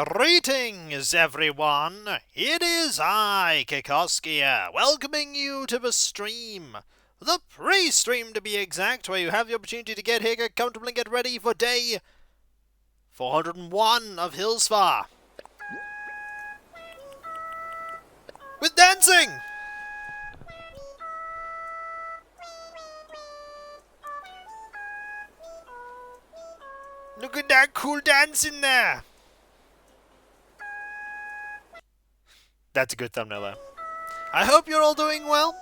Greetings, everyone! It is I, Kikoskia, welcoming you to the stream. The pre-stream, to be exact, where you have the opportunity to get here, get comfortable, and get ready for day 401 of Hillsfar. With dancing! Look at that cool dance in there! That's a good thumbnail, though. I hope you're all doing well.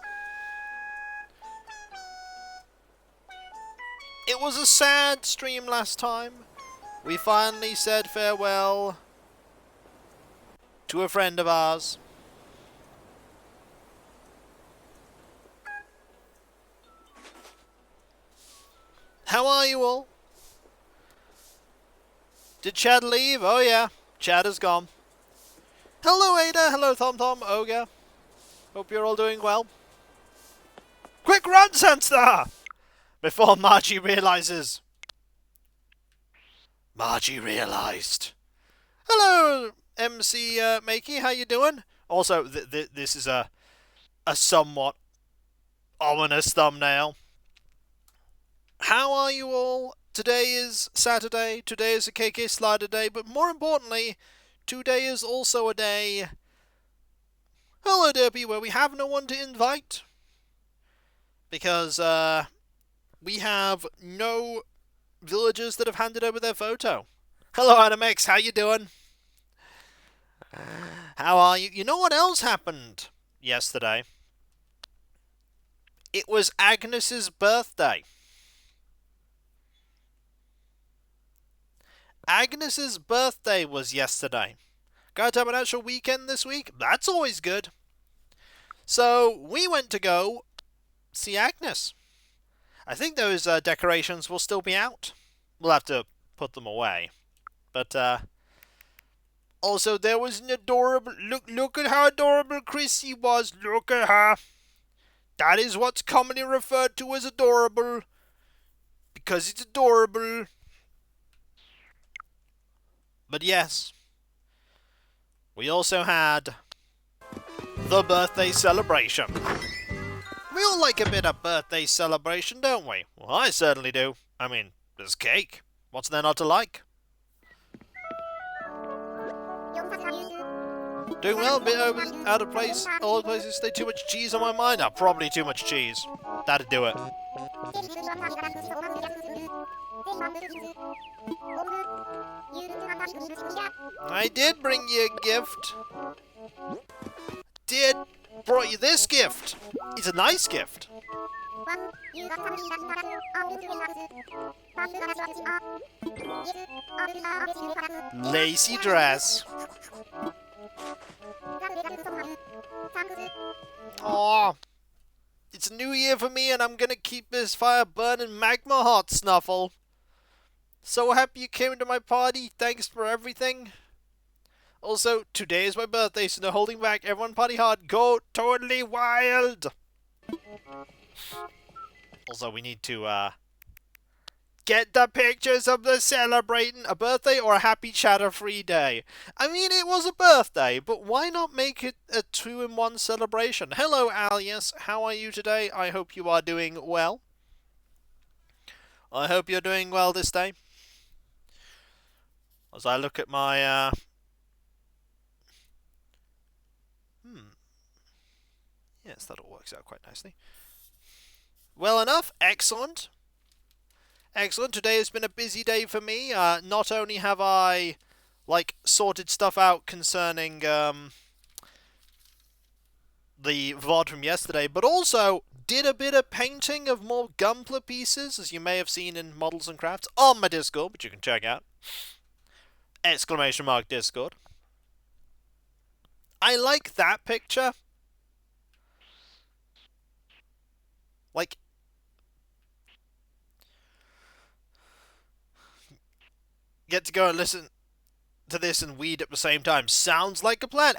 It was a sad stream last time. We finally said farewell to a friend of ours. How are you all? Did Chad leave? Oh yeah, Chad is gone. Hello Ada, hello TomTom, Ogre. Hope you're all doing well. Quick run, Sunstar! Before Margie realizes. Margie realized. Hello, MC Makey, how you doing? Also, this is a somewhat ominous thumbnail. How are you all? Today is Saturday, today is a KK Slider day, but more importantly, today is also a day, hello Derpy, where we have no one to invite. Because, we have no villagers that have handed over their photo. Hello Animex, how you doing? How are you? You know what else happened yesterday? It was Agnes's birthday. Agnes's birthday was yesterday. Going to have an actual weekend this week? That's always good. So, we went to go see Agnes. I think those decorations will still be out. We'll have to put them away. But, also, there was an adorable... Look at how adorable Chrissy was. Look at her. That is what's commonly referred to as adorable. Because it's adorable. But yes, we also had the birthday celebration. We all like a bit of birthday celebration, don't we? Well, I certainly do. I mean, there's cake. What's there not to like? Doing well, a bit out of place. All the places stay too much cheese on my mind. Probably too much cheese. That'd do it. I did bring you a gift. Brought you this gift. It's a nice gift. Lacy dress. Aww. It's a new year for me and I'm gonna keep this fire burning magma hot, Snuffle. So happy you came to my party. Thanks for everything. Also, today is my birthday, so no holding back. Everyone party hard. Go totally wild. Also, we need to, get the pictures of the celebrating a birthday or a happy chatter-free day. I mean, it was a birthday, but why not make it a 2-in-1 celebration? Hello, Alias. How are you today? I hope you are doing well. I hope you're doing well this day. As I look at my, yes, that all works out quite nicely. Well enough. Excellent. Excellent. Today has been a busy day for me. Not only have I, sorted stuff out concerning, the VOD from yesterday, but also did a bit of painting of more Gunpla pieces, as you may have seen in Models and Crafts, on my Discord, which you can check out. ! Discord. I like that picture. Get to go and listen to this and weed at the same time. Sounds like a plan! !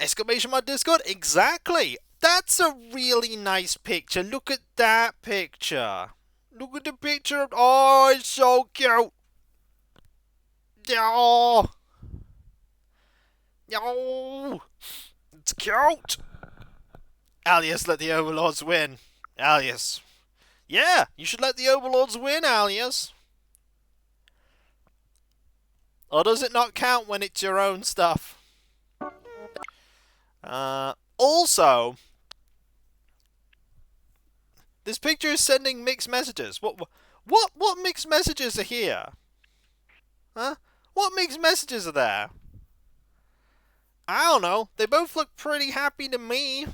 Discord. Exactly! That's a really nice picture. Look at that picture. Look at the picture. Oh, it's so cute. Oh. Yo! It's cute! Alias, let the Overlords win. Alias. Yeah, you should let the Overlords win, Alias. Or does it not count when it's your own stuff? Also, this picture is sending mixed messages. What mixed messages are here? Huh? What mixed messages are there? I don't know. They both look pretty happy to me.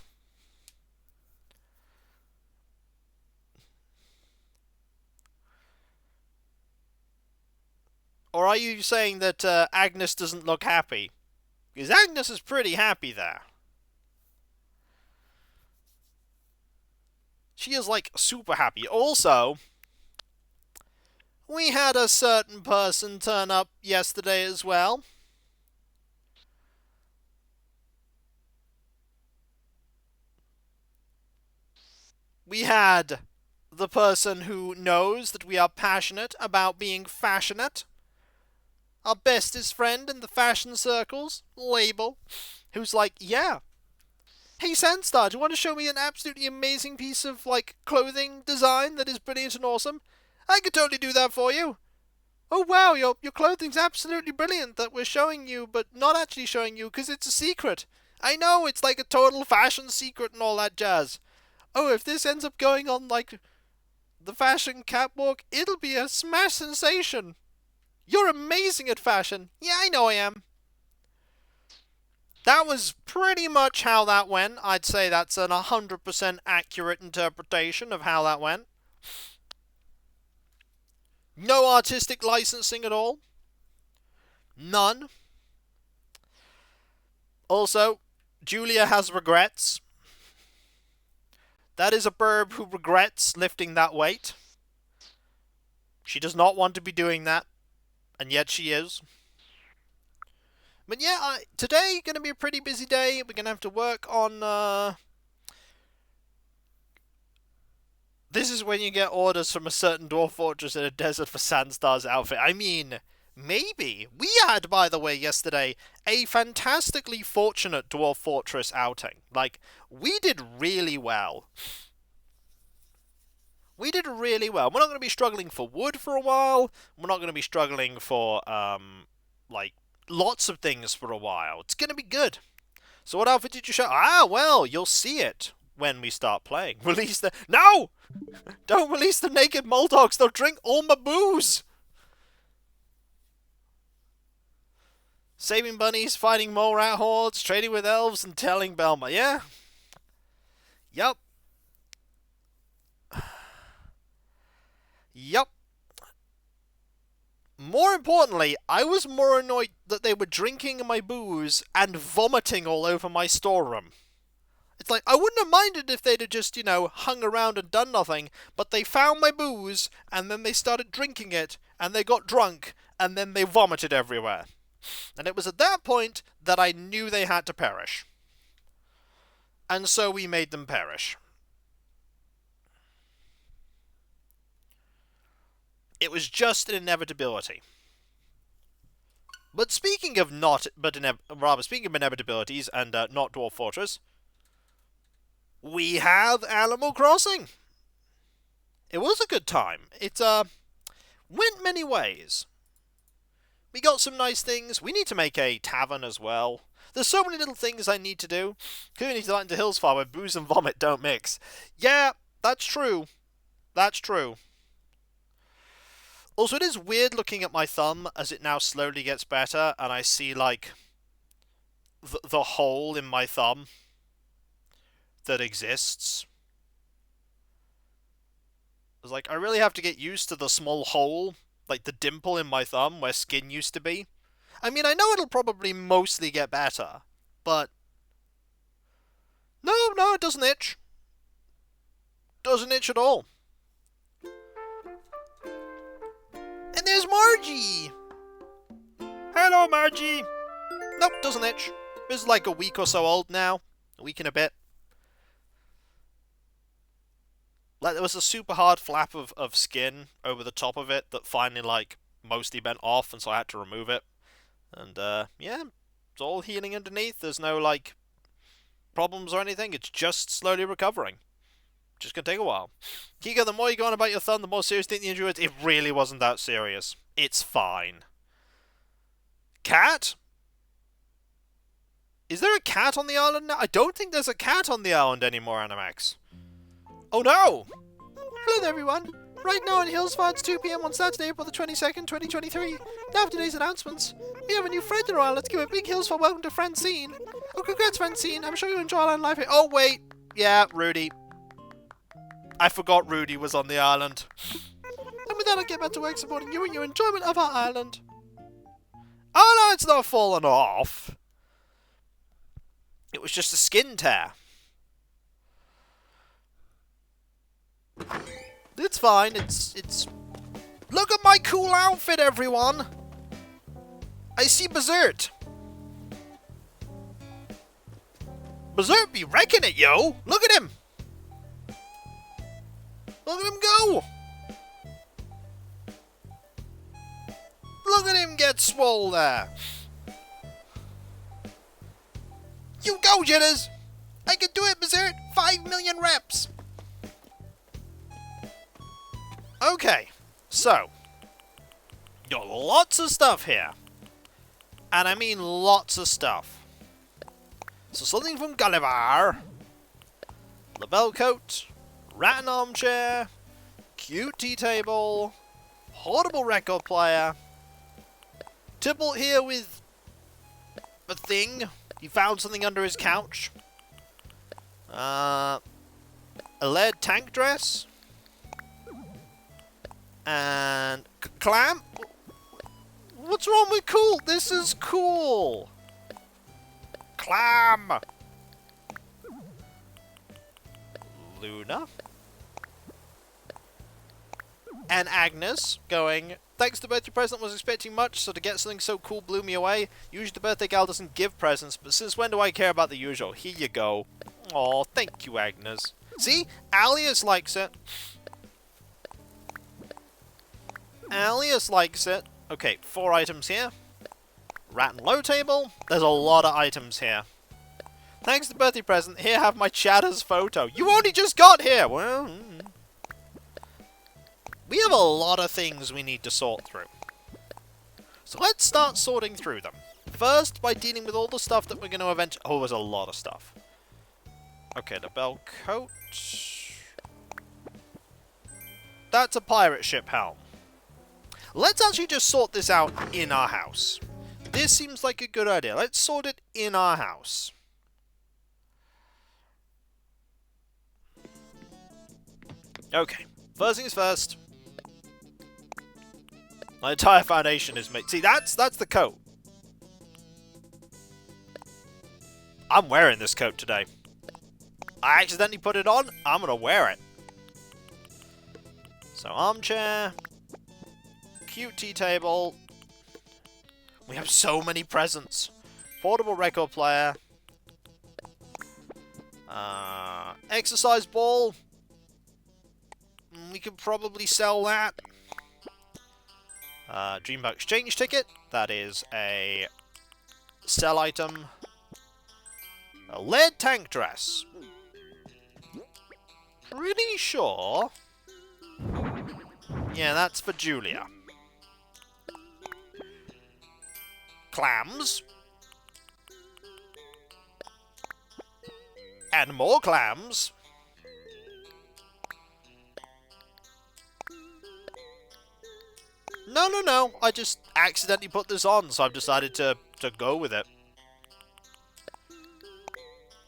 Or are you saying that Agnes doesn't look happy? Because Agnes is pretty happy there. She is, like, super happy. Also, we had a certain person turn up yesterday as well. We had the person who knows that we are passionate about being fashionate. Our bestest friend in the fashion circles, Label, who's like, yeah. Hey Sandstar, do you want to show me an absolutely amazing piece of, like, clothing design that is brilliant and awesome? I could totally do that for you. Oh wow, your clothing's absolutely brilliant that we're showing you, but not actually showing you because it's a secret. I know, it's like a total fashion secret and all that jazz. Oh, if this ends up going on, like, the fashion catwalk, it'll be a smash sensation. You're amazing at fashion. Yeah, I know I am. That was pretty much how that went. I'd say that's an 100% accurate interpretation of how that went. No artistic licensing at all. None. Also, Julia has regrets. That is a burb who regrets lifting that weight. She does not want to be doing that, and yet she is. But yeah, today going to be a pretty busy day. We're going to have to work on... This is when you get orders from a certain dwarf fortress in a desert for Sandstar's outfit. I mean, maybe. We had, by the way, yesterday, a fantastically fortunate dwarf fortress outing. Like, we did really well. We did really well. We're not going to be struggling for wood for a while. We're not going to be struggling for, like, lots of things for a while. It's going to be good. So what outfit did you show? Ah, well, you'll see it when we start playing. Release the... No! Don't release the naked Moldogs. They'll drink all my booze. Saving bunnies, fighting mole rat hordes, trading with elves, and telling Belma. Yeah? Yup. Yup. More importantly, I was more annoyed that they were drinking my booze and vomiting all over my storeroom. It's like, I wouldn't have minded if they'd have just, hung around and done nothing, but they found my booze, and then they started drinking it, and they got drunk, and then they vomited everywhere. And it was at that point that I knew they had to perish. And so we made them perish. It was just an inevitability. But speaking of speaking of inevitabilities and not Dwarf Fortress, we have Animal Crossing. It was a good time. It went many ways. We got some nice things. We need to make a tavern as well. There's so many little things I need to do. Clearly need to light into Hills Farm where booze and vomit don't mix. Yeah, that's true. That's true. Also, it is weird looking at my thumb as it now slowly gets better, and I see, like, the hole in my thumb that exists. It's like, I really have to get used to the small hole, like the dimple in my thumb where skin used to be. I mean, I know it'll probably mostly get better, but... No, it doesn't itch. Doesn't itch at all. And there's Margie! Hello, Margie! Nope, doesn't itch. This is like a week or so old now. A week and a bit. Like, there was a super hard flap of skin over the top of it that finally, like, mostly bent off, and so I had to remove it. And, yeah. It's all healing underneath. There's no, like, problems or anything. It's just slowly recovering. Just gonna take a while. Kiko, the more you go on about your thumb, the more serious you think the injury is. It really wasn't that serious. It's fine. Cat? Is there a cat on the island now? I don't think there's a cat on the island anymore, Animax. Oh no! Hello there, everyone. Right now in Hillsfire, it's 2 PM on Saturday, April the 22nd, 2023. Now for today's announcements. We have a new friend in our island. Let's give a big Hillsfire welcome to Francine. Oh, congrats, Francine. I'm sure you enjoy island life here. Oh, wait. Yeah, Rudy. I forgot Rudy was on the island. And with that, I'll get back to work supporting you and your enjoyment of our island. Oh, no, it's not fallen off. It was just a skin tear. It's fine. It's... Look at my cool outfit, everyone! I see Berserk. Berserk be wrecking it, yo! Look at him! Look at him go! Look at him get swole there! You go, Jitters! I can do it, Berserk! 5 million reps! Okay, so... got lots of stuff here. And I mean lots of stuff. So something from Gulliver. Labelle coat. Rattan armchair. Cute tea table. Portable record player. Tybalt here with... a thing. He found something under his couch. A lead tank dress. And... Clam? What's wrong with cool? This is cool! Clam! Luna? And Agnes going, thanks to birthday present, was expecting much, so to get something so cool blew me away. Usually the birthday gal doesn't give presents, but since when do I care about the usual? Here you go. Aw, thank you, Agnes. See? Alias likes it. Alias likes it. Okay, 4 items here. Rat and low table. There's a lot of items here. Thanks to birthday present, here have my chatter's photo. You only just got here! Well... we have a lot of things we need to sort through. So let's start sorting through them. First, by dealing with all the stuff that we're going to eventually... oh, there's a lot of stuff. Okay, the bell coat. That's a pirate ship helm. Let's actually just sort this out in our house. This seems like a good idea. Let's sort it in our house. Okay, first things first. My entire foundation is made. See, that's the coat. I'm wearing this coat today. I accidentally put it on. I'm gonna wear it. So, armchair. Cute tea table. We have so many presents. Portable record player. Exercise ball. We could probably sell that. Dreamboat exchange ticket. That is a sell item. A lead tank dress. Pretty sure. Yeah, that's for Julia. Clams. And more clams. No. I just accidentally put this on, so I've decided to go with it.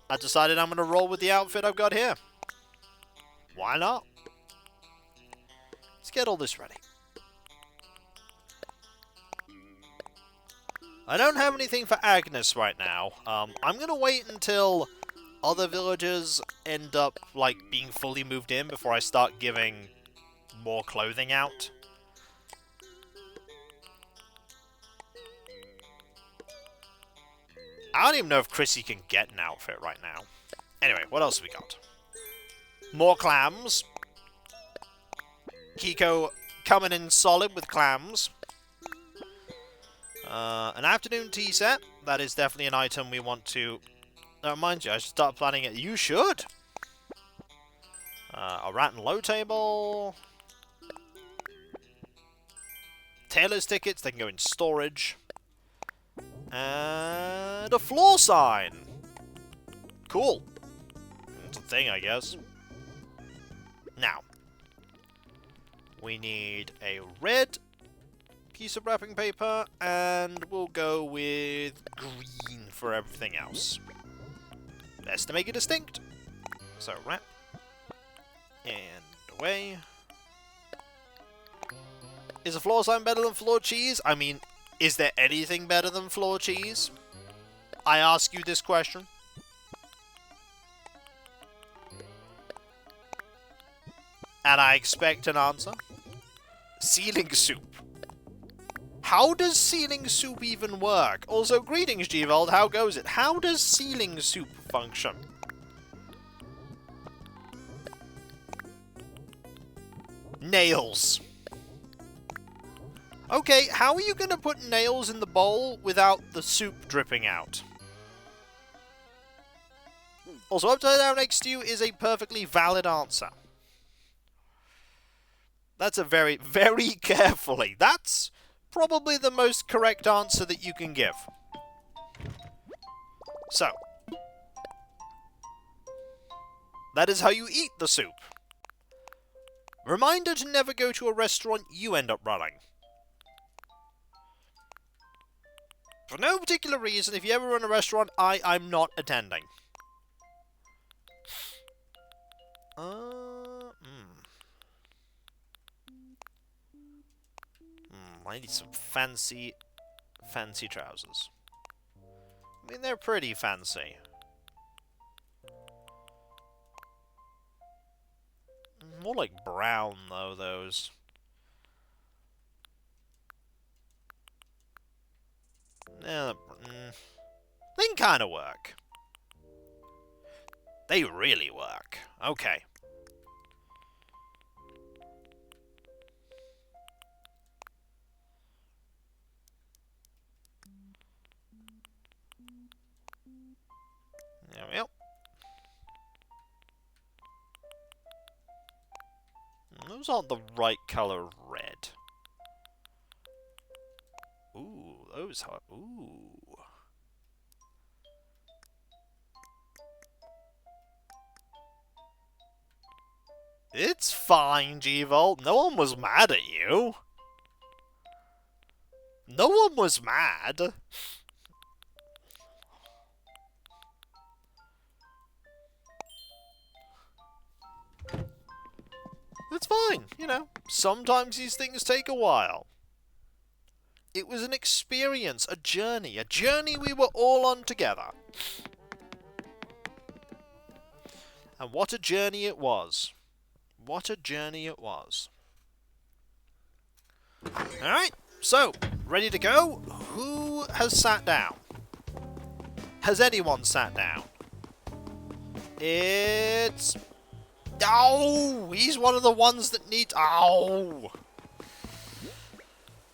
I decided I'm going to roll with the outfit I've got here. Why not? Let's get all this ready. I don't have anything for Agnes right now. I'm going to wait until other villagers end up, like, being fully moved in before I start giving more clothing out. I don't even know if Chrissy can get an outfit right now. Anyway, what else have we got? More clams. Kiko coming in solid with clams. An afternoon tea set. that is definitely an item we want to... mind you, I should start planning it. You should! A rat and low table. Tailor's tickets, they can go in storage. And a floor sign! Cool. That's a thing, I guess. Now, we need a red piece of wrapping paper, and we'll go with green for everything else. Best to make it distinct. So, wrap. And away. Is a floor sign better than floor cheese? I mean, is there anything better than floor cheese? I ask you this question. And I expect an answer. Ceiling soup. How does ceiling soup even work? Also, greetings, G-Vold. How goes it? How does ceiling soup function? Nails. Okay, how are you going to put nails in the bowl without the soup dripping out? Also, upside down next to you is a perfectly valid answer. That's a very, very carefully. That's probably the most correct answer that you can give. So, that is how you eat the soup. Reminder to never go to a restaurant you end up running. For no particular reason, if you ever run a restaurant, I'm not attending. I need some fancy trousers. I mean, they're pretty fancy. More like brown, though, those. Yeah, they can kind of work. They really work. Okay. There we go. Those aren't the right color red. Ooh, those are... Ooh. It's fine, G-Volt. No one was mad at you. No one was mad. It's fine, you know. Sometimes these things take a while. It was an experience, a journey we were all on together. And what a journey it was. What a journey it was. Alright, so, ready to go? Who has sat down? Has anyone sat down? It's... Oh, he's one of the ones that needs... Oh!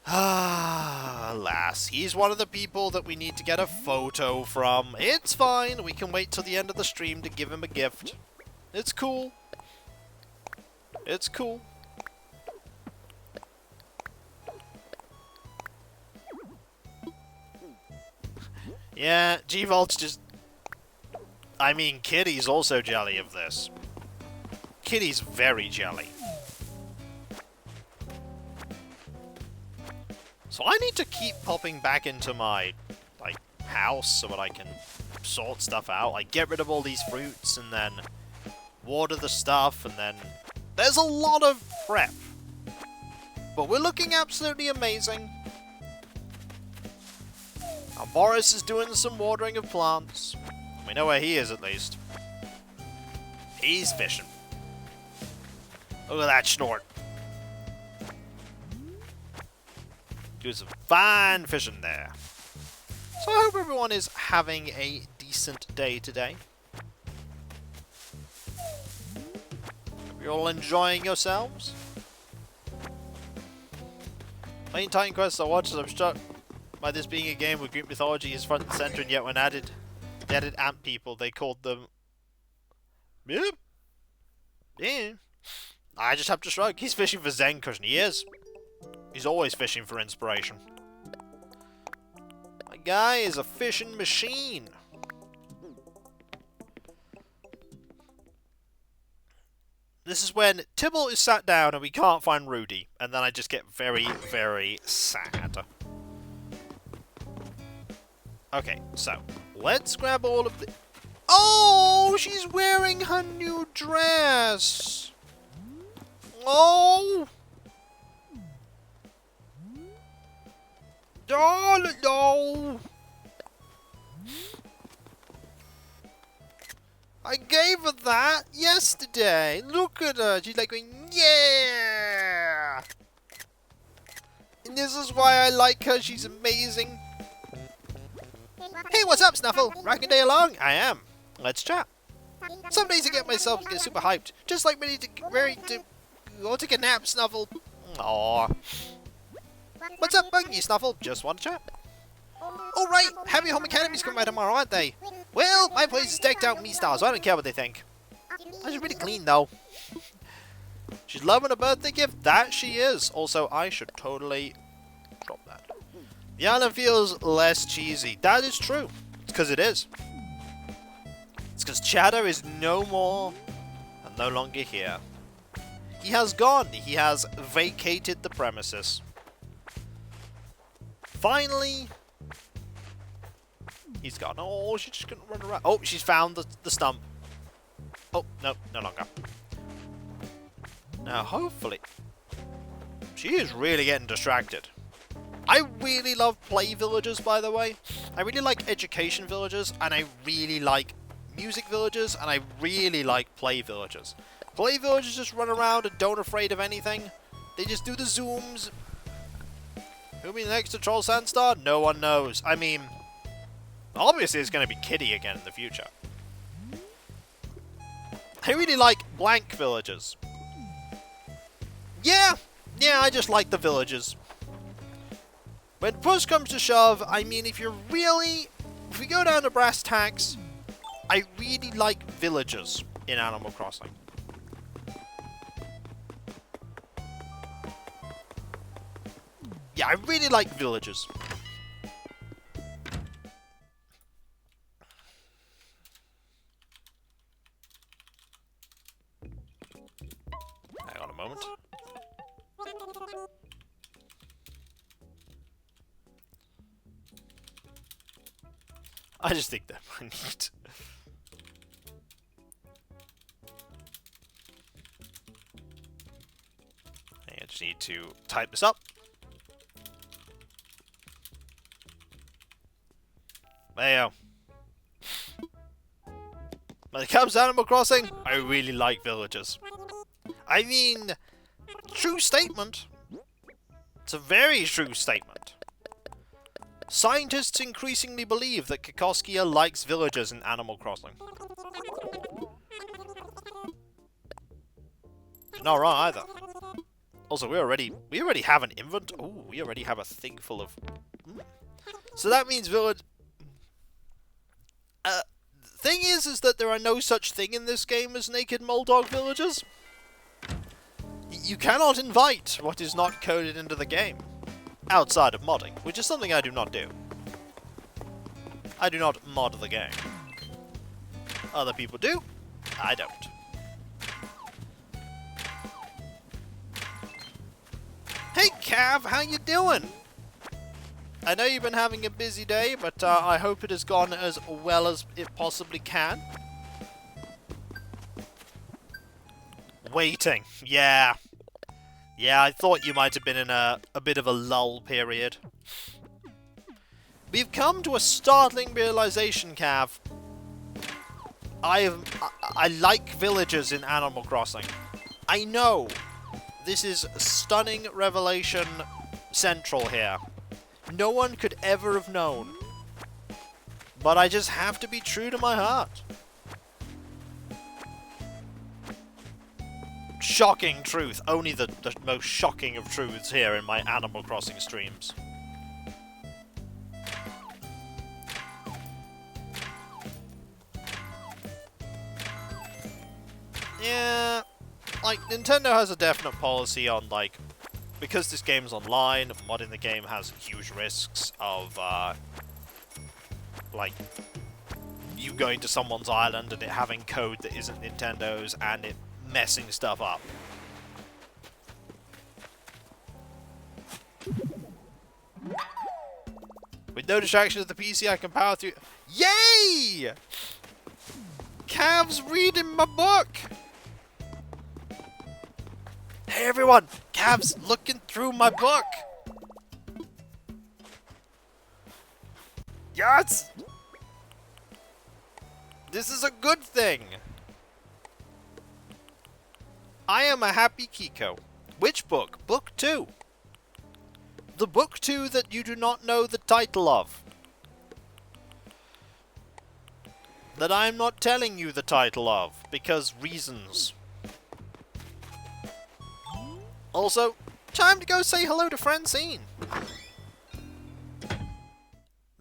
Ah, alas. He's one of the people that we need to get a photo from. It's fine. We can wait till the end of the stream to give him a gift. It's cool. It's cool. Yeah, G-Volt's just... I mean, Kitty's also jelly of this. Kitty's very jelly. So I need to keep popping back into my, like, house so that I can sort stuff out. Like, get rid of all these fruits and then water the stuff and then... There's a lot of prep. But we're looking absolutely amazing. Now, Boris is doing some watering of plants. We know where he is, at least. He's fishing. Look at that snort. Do some fine fishing there. So I hope everyone is having a decent day today. Hope you're all enjoying yourselves. Main Titan quests I watched, I'm stuck. by this being a game where Greek mythology is front and center, and yet when they added ant people, they called them... Yeah. Yeah. I just have to shrug. He's fishing for Zen cushion. He is. He's always fishing for inspiration. My guy is a fishing machine. This is when Tibble is sat down and we can't find Rudy. And then I just get very, very sad. Okay, so let's grab all of the... Oh, she's wearing her new dress. Oh. Oh, no. I gave her that yesterday. Look at her. She's like going, yeah. And this is why I like her. She's amazing. Hey, what's up, Snuffle? Rocking day along? I am. Let's chat. Some days I get myself super hyped, just like ready to go take a nap, Snuffle. Aww. What's up, Bungie, Snuffle? Just want to chat. All right, Happy Home Academy's coming by tomorrow, aren't they? Well, my place is decked out me style, so I don't care what they think. She's really clean, though. She's loving a birthday gift. That she is. Also, I should totally drop that. The island feels less cheesy. That is true. It's because it is. It's because Chatter is no more and no longer here. He has gone. He has vacated the premises. Finally, he's gone. Oh, she's just gonna run around. Oh, she's found the stump. Oh, no, no longer. Now, hopefully, she is really getting distracted. I really love play villages, by the way. I really like education villages, and I really like music villages, and I really like play villages. Play villages just run around and don't afraid of anything. They just do the zooms. Who'll be next to Troll Sandstar? No one knows. I mean, obviously it's going to be Kitty again in the future. I really like blank villages. Yeah, I just like the villages. When push comes to shove, I mean, if we go down to brass tacks, I really like villages in Animal Crossing. Yeah, I really like villages. Hang on a moment. I just think that I need... I just need to type this up. There you go. When it comes to Animal Crossing, I really like villages. I mean, true statement. It's a very true statement. Scientists increasingly believe that Kikoskia likes villagers in Animal Crossing. You're not wrong either. Also, we already have an invent. Oh, we already have a thing full of. So that means village. Thing is that there are no such thing in this game as naked Moldog villagers. You cannot invite what is not coded into the game. Outside of modding, which is something I do not do. I do not mod the game. Other people do. I don't. Hey Cav, how you doing? I know you've been having a busy day, but I hope it has gone as well as it possibly can. Waiting. Yeah. Yeah, I thought you might have been in a bit of a lull period. We've come to a startling realization, Cav. I like villagers in Animal Crossing. I know. This is stunning revelation central here. No one could ever have known. But I just have to be true to my heart. Shocking truth. Only the most shocking of truths here in my Animal Crossing streams. Yeah, like, Nintendo has a definite policy on, like, because this game's online, modding the game has huge risks of, like, you going to someone's island and it having code that isn't Nintendo's and it messing stuff up. With no distractions of the PC, I can power through. Yay! Cav's reading my book! Hey everyone! Cav's looking through my book! Yes! This is a good thing! I am a happy Kiko. Which book? Book 2. The book 2 that you do not know the title of. That I am not telling you the title of, because reasons. Also, time to go say hello to Francine.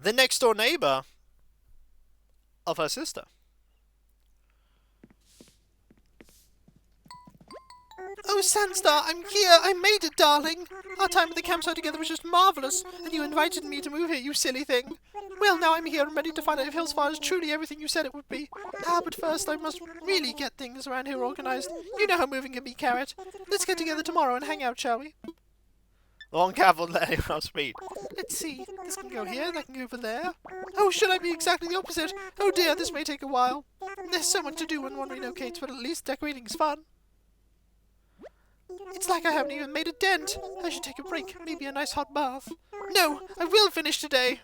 The next door neighbor of her sister. Oh, Sandstar, I'm here! I made it, darling! Our time at the campsite together was just marvellous, and you invited me to move here, you silly thing! Well, now I'm here and ready to find out if Hillsfire is truly everything you said it would be. But first I must really get things around here organised. You know how moving can be, Carrot. Let's get together tomorrow and hang out, shall we? Long Cav won't let anyone else speed. Let's see. This can go here, that can go over there. Oh, should I be exactly the opposite? Oh dear, this may take a while. There's so much to do when one relocates, but at least decorating's fun. It's like I haven't even made a dent. I should take a break, maybe a nice hot bath. No, I will finish today.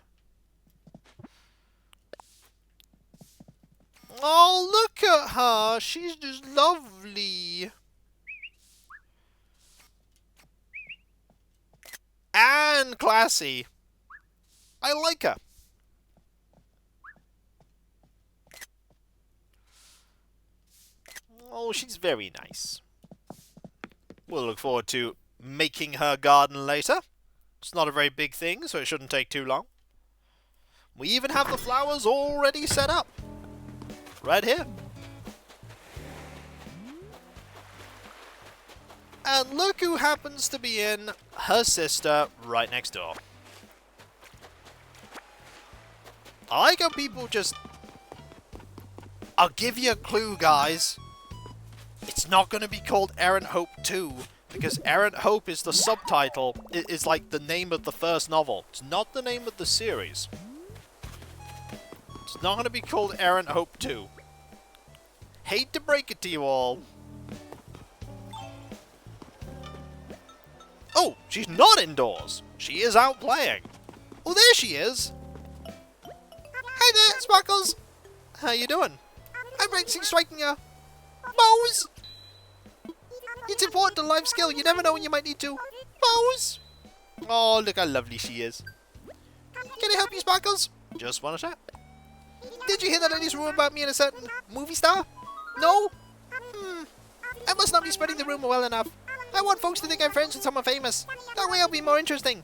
Oh, look at her. She's just lovely. And classy. I like her. Oh, she's very nice. We'll look forward to making her garden later. It's not a very big thing, so it shouldn't take too long. We even have the flowers already set up. Right here. And look who happens to be in her sister right next door. I like how people just... I'll give you a clue, guys. It's not going to be called Errant Hope 2, because Errant Hope is the subtitle. It is like the name of the first novel. It's not the name of the series. It's not going to be called Errant Hope 2. Hate to break it to you all. Oh, she's not indoors. She is out playing. Oh, there she is. Hey there, Sparkles. How you doing? I'm practicing striking a pose. It's important to life skill. You never know when you might need to pose. Oh, look how lovely she is. Can I help you, Sparkles? Just want to chat. Did you hear that lady's rumor about me and a certain movie star? No? I must not be spreading the rumor well enough. I want folks to think I'm friends with someone famous. That way I'll be more interesting.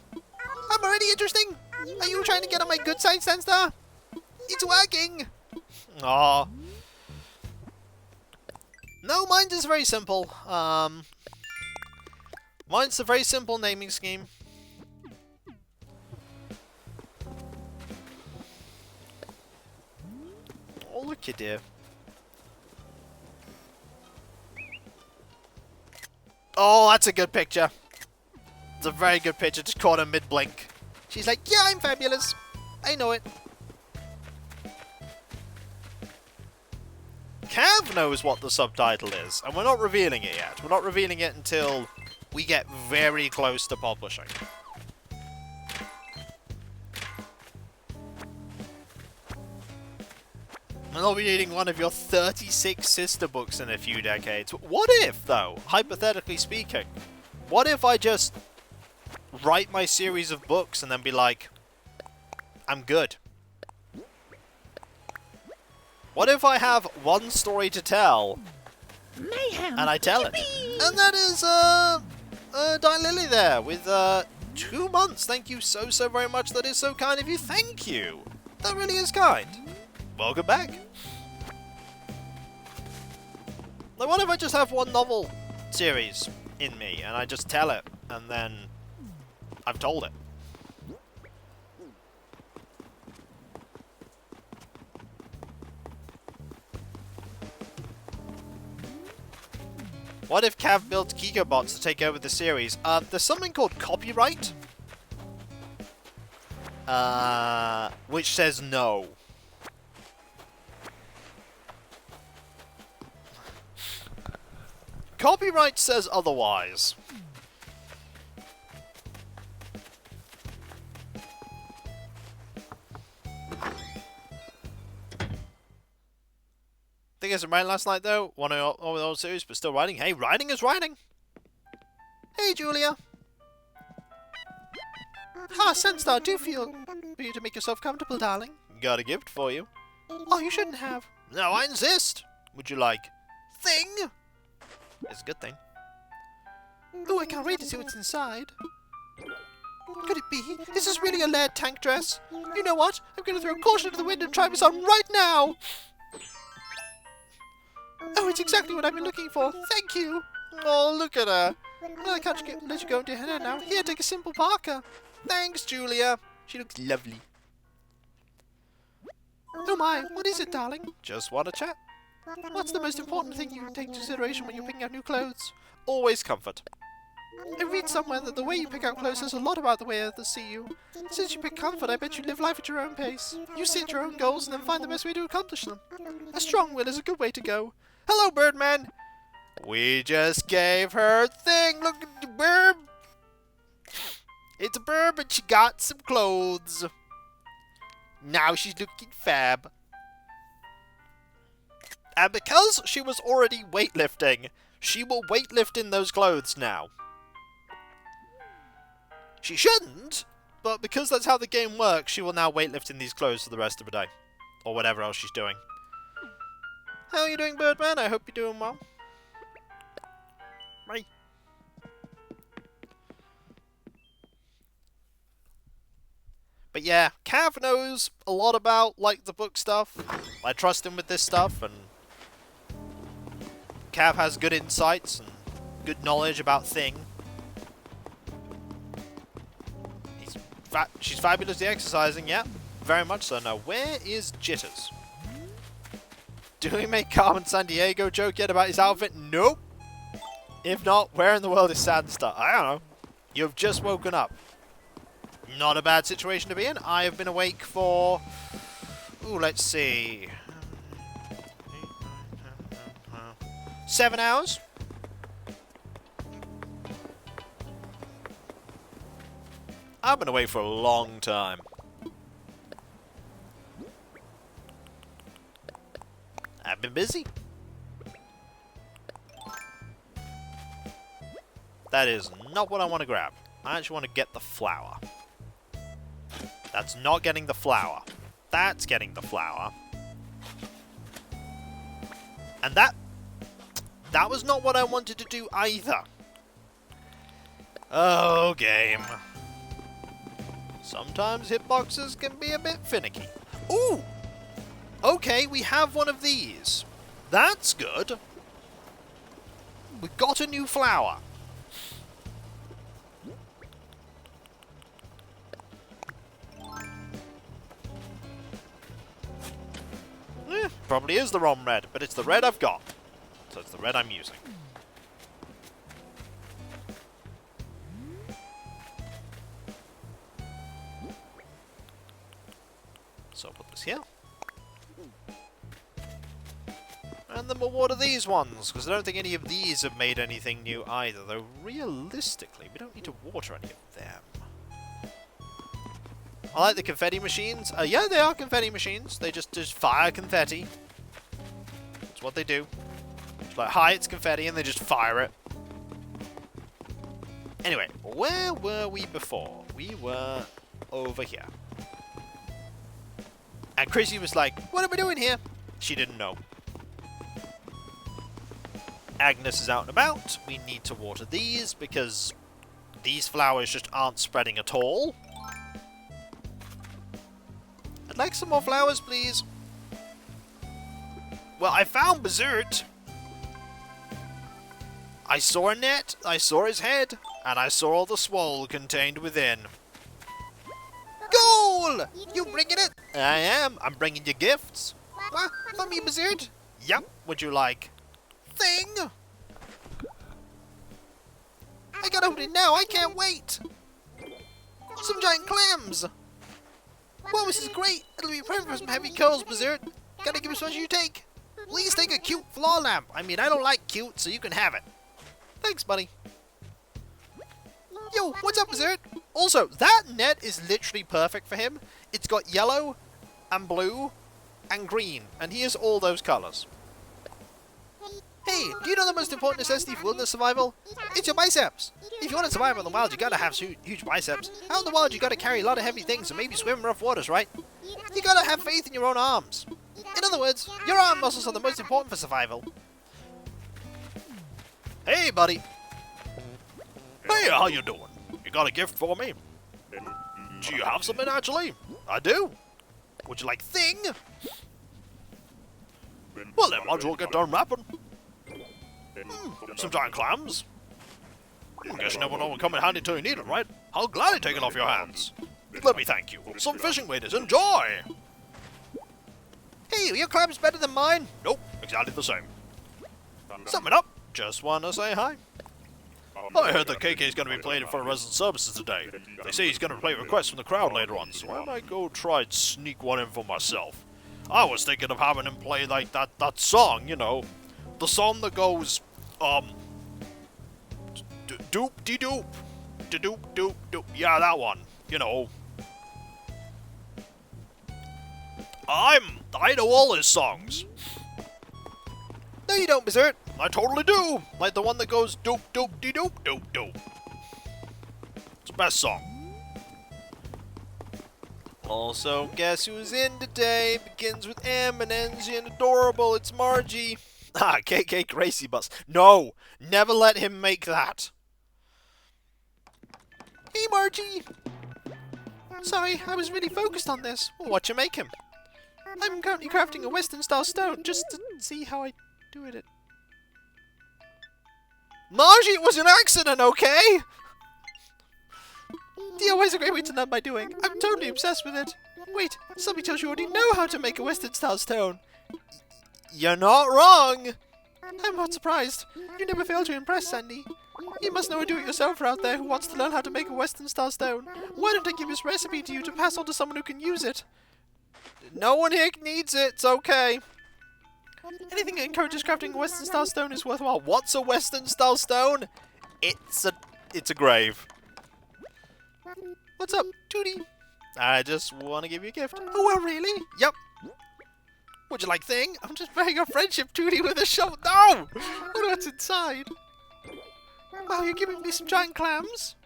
I'm already interesting. Are you trying to get on my good side, Sandstar? It's working. Aww. No, mine is very simple. Mine's a very simple naming scheme. Oh, look at you. Oh, that's a good picture. It's a very good picture. Just caught her mid-blink. She's like, yeah, I'm fabulous. I know it. Cav knows what the subtitle is, and we're not revealing it yet. We're not revealing it until we get very close to publishing. And I'll be reading one of your 36 sister books in a few decades. What if, though, hypothetically speaking, what if I just write my series of books and then be like, I'm good? What if I have one story to tell, Mayhem. and I tell it? And that is, Lily there, with, 2 months. Thank you so, so very much. That is so kind of you. Thank you. That really is kind. Welcome back. Like, what if I just have one novel series in me, and I just tell it, and then I've told it? What if Cav built Kikobots to take over the series? There's something called copyright, which says no. Copyright says otherwise. I think I was writing last night though. One of the old series, but still writing. Hey, writing is writing. Hey, Julia. Sunstar, do feel for you to make yourself comfortable, darling. Got a gift for you. Oh, you shouldn't have. No, I insist. Would you like thing? It's a good thing. Oh, I can't wait to see what's inside. Could it be? Is this really a layered tank dress? You know what? I'm going to throw caution to the wind and try this on right now. Oh, it's exactly what I've been looking for. Thank you. Oh, look at her. Well, I can't let you go into her now. Here, take a simple parka. Thanks, Julia. She looks lovely. Oh my, what is it, darling? Just want to chat. What's the most important thing you take into consideration when you're picking out new clothes? Always comfort. I read somewhere that the way you pick out clothes says a lot about the way others see you. Since you pick comfort, I bet you live life at your own pace. You set your own goals and then find the best way to accomplish them. A strong will is a good way to go. Hello, Birdman! We just gave her thing! Look at the bird! It's a bird, but she got some clothes. Now she's looking fab. And because she was already weightlifting, she will weightlift in those clothes now. She shouldn't, but because that's how the game works, she will now weightlift in these clothes for the rest of the day. Or whatever else she's doing. How are you doing, Birdman? I hope you're doing well. Bye. But yeah, Cav knows a lot about, like, the book stuff. I trust him with this stuff, and Cav has good insights and good knowledge about Thing. She's fabulously exercising, yeah, very much so. Now, where is Jitters? Do we make Carmen Sandiego joke yet about his outfit? Nope. If not, where in the world is Sandstar? I don't know. You've just woken up. Not a bad situation to be in. I have been awake for... Ooh, let's see. 7 hours. I've been awake for a long time. I've been busy. That is not what I want to grab. I actually want to get the flower. That's not getting the flower. That's getting the flower. And that was not what I wanted to do either. Oh, game. Sometimes hitboxes can be a bit finicky. Ooh! Okay, we have one of these. That's good. We got a new flower. Probably is the wrong red, but it's the red I've got. So it's the red I'm using. So I'll put this here. And then we'll water these ones, because I don't think any of these have made anything new either. Though realistically, we don't need to water any of them. I like the confetti machines. Yeah, they are confetti machines. They just fire confetti. That's what they do. It's like, hi, it's confetti, and they just fire it. Anyway, where were we before? We were over here. And Chrissy was like, what are we doing here? She didn't know. Agnes is out and about. We need to water these, because these flowers just aren't spreading at all. I'd like some more flowers, please. Well, I found Berserk. I saw a net, I saw his head, and I saw all the SWOLE contained within. Goal! You bringing it? I am. I'm bringing you gifts. What? For me, Blizzard? Yep. Would you like? Thing? I gotta open it now. I can't wait. Some giant clams. Wow, this is great. It'll be perfect for some heavy coals, Blizzard. Gotta give as much as you take. Please take a cute floor lamp. I mean, I don't like cute, so you can have it. Thanks, buddy. Yo, what's up, Blizzard? Also, that net is literally perfect for him. It's got yellow and blue and green, and he has all those colours. Hey, do you know the most important necessity for wilderness survival? It's your biceps. If you want to survive in the wild, you gotta have huge biceps. Out in the wild, you gotta carry a lot of heavy things and maybe swim in rough waters, right? You gotta have faith in your own arms. In other words, your arm muscles are the most important for survival. Hey, buddy. Hey, how you doing? You got a gift for me? Do you have something, actually? I do. Would you like thing? Well then, might as well get done wrapping. Some giant clams? I guess you never know what will come in handy till you need it, right? I'll gladly take it off your hands. Let me thank you. Some fishing waders, enjoy! Hey, are your clams better than mine? Nope, exactly the same. Summing up, just wanna say hi. I heard that KK's gonna be playing in front of resident services today. They say he's gonna play requests from the crowd later on, so I might go try and sneak one in for myself. I was thinking of having him play like that song, you know. The song that goes, doop-de-doop, de-doop-doop-doop. Yeah, that one, you know. I know all his songs. No, you don't, Berserk. I totally do. Like the one that goes doop-doop-de-doop-doop-doop. It's the best song. Also, guess who's in today? Begins with M and ends in adorable. It's Margie. Ah, KK Gracie Bus. No, never let him make that. Hey, Margie. Sorry, I was really focused on this. What you make him? I'm currently crafting a Western-style stone just to see how I do it. Margie, it was an accident, okay? DIY is a great way to learn by doing. I'm totally obsessed with it. Wait, somebody tells you already know how to make a Western-style stone. You're not wrong. I'm not surprised. You never fail to impress, Sandy. You must know a do-it-yourselfer out there who wants to learn how to make a Western-style stone. Why don't I give this recipe to you to pass on to someone who can use it? No one here needs it, it's okay. Anything that encourages crafting a Western-style stone is worthwhile. What's a Western-style stone? It's a grave. What's up, Tootie? I just want to give you a gift. Oh, well, really? Yep. Would you like thing? I'm just bearing a friendship, Tootie, with a shovel. No! Oh, what's inside? Wow, you're giving me some giant clams?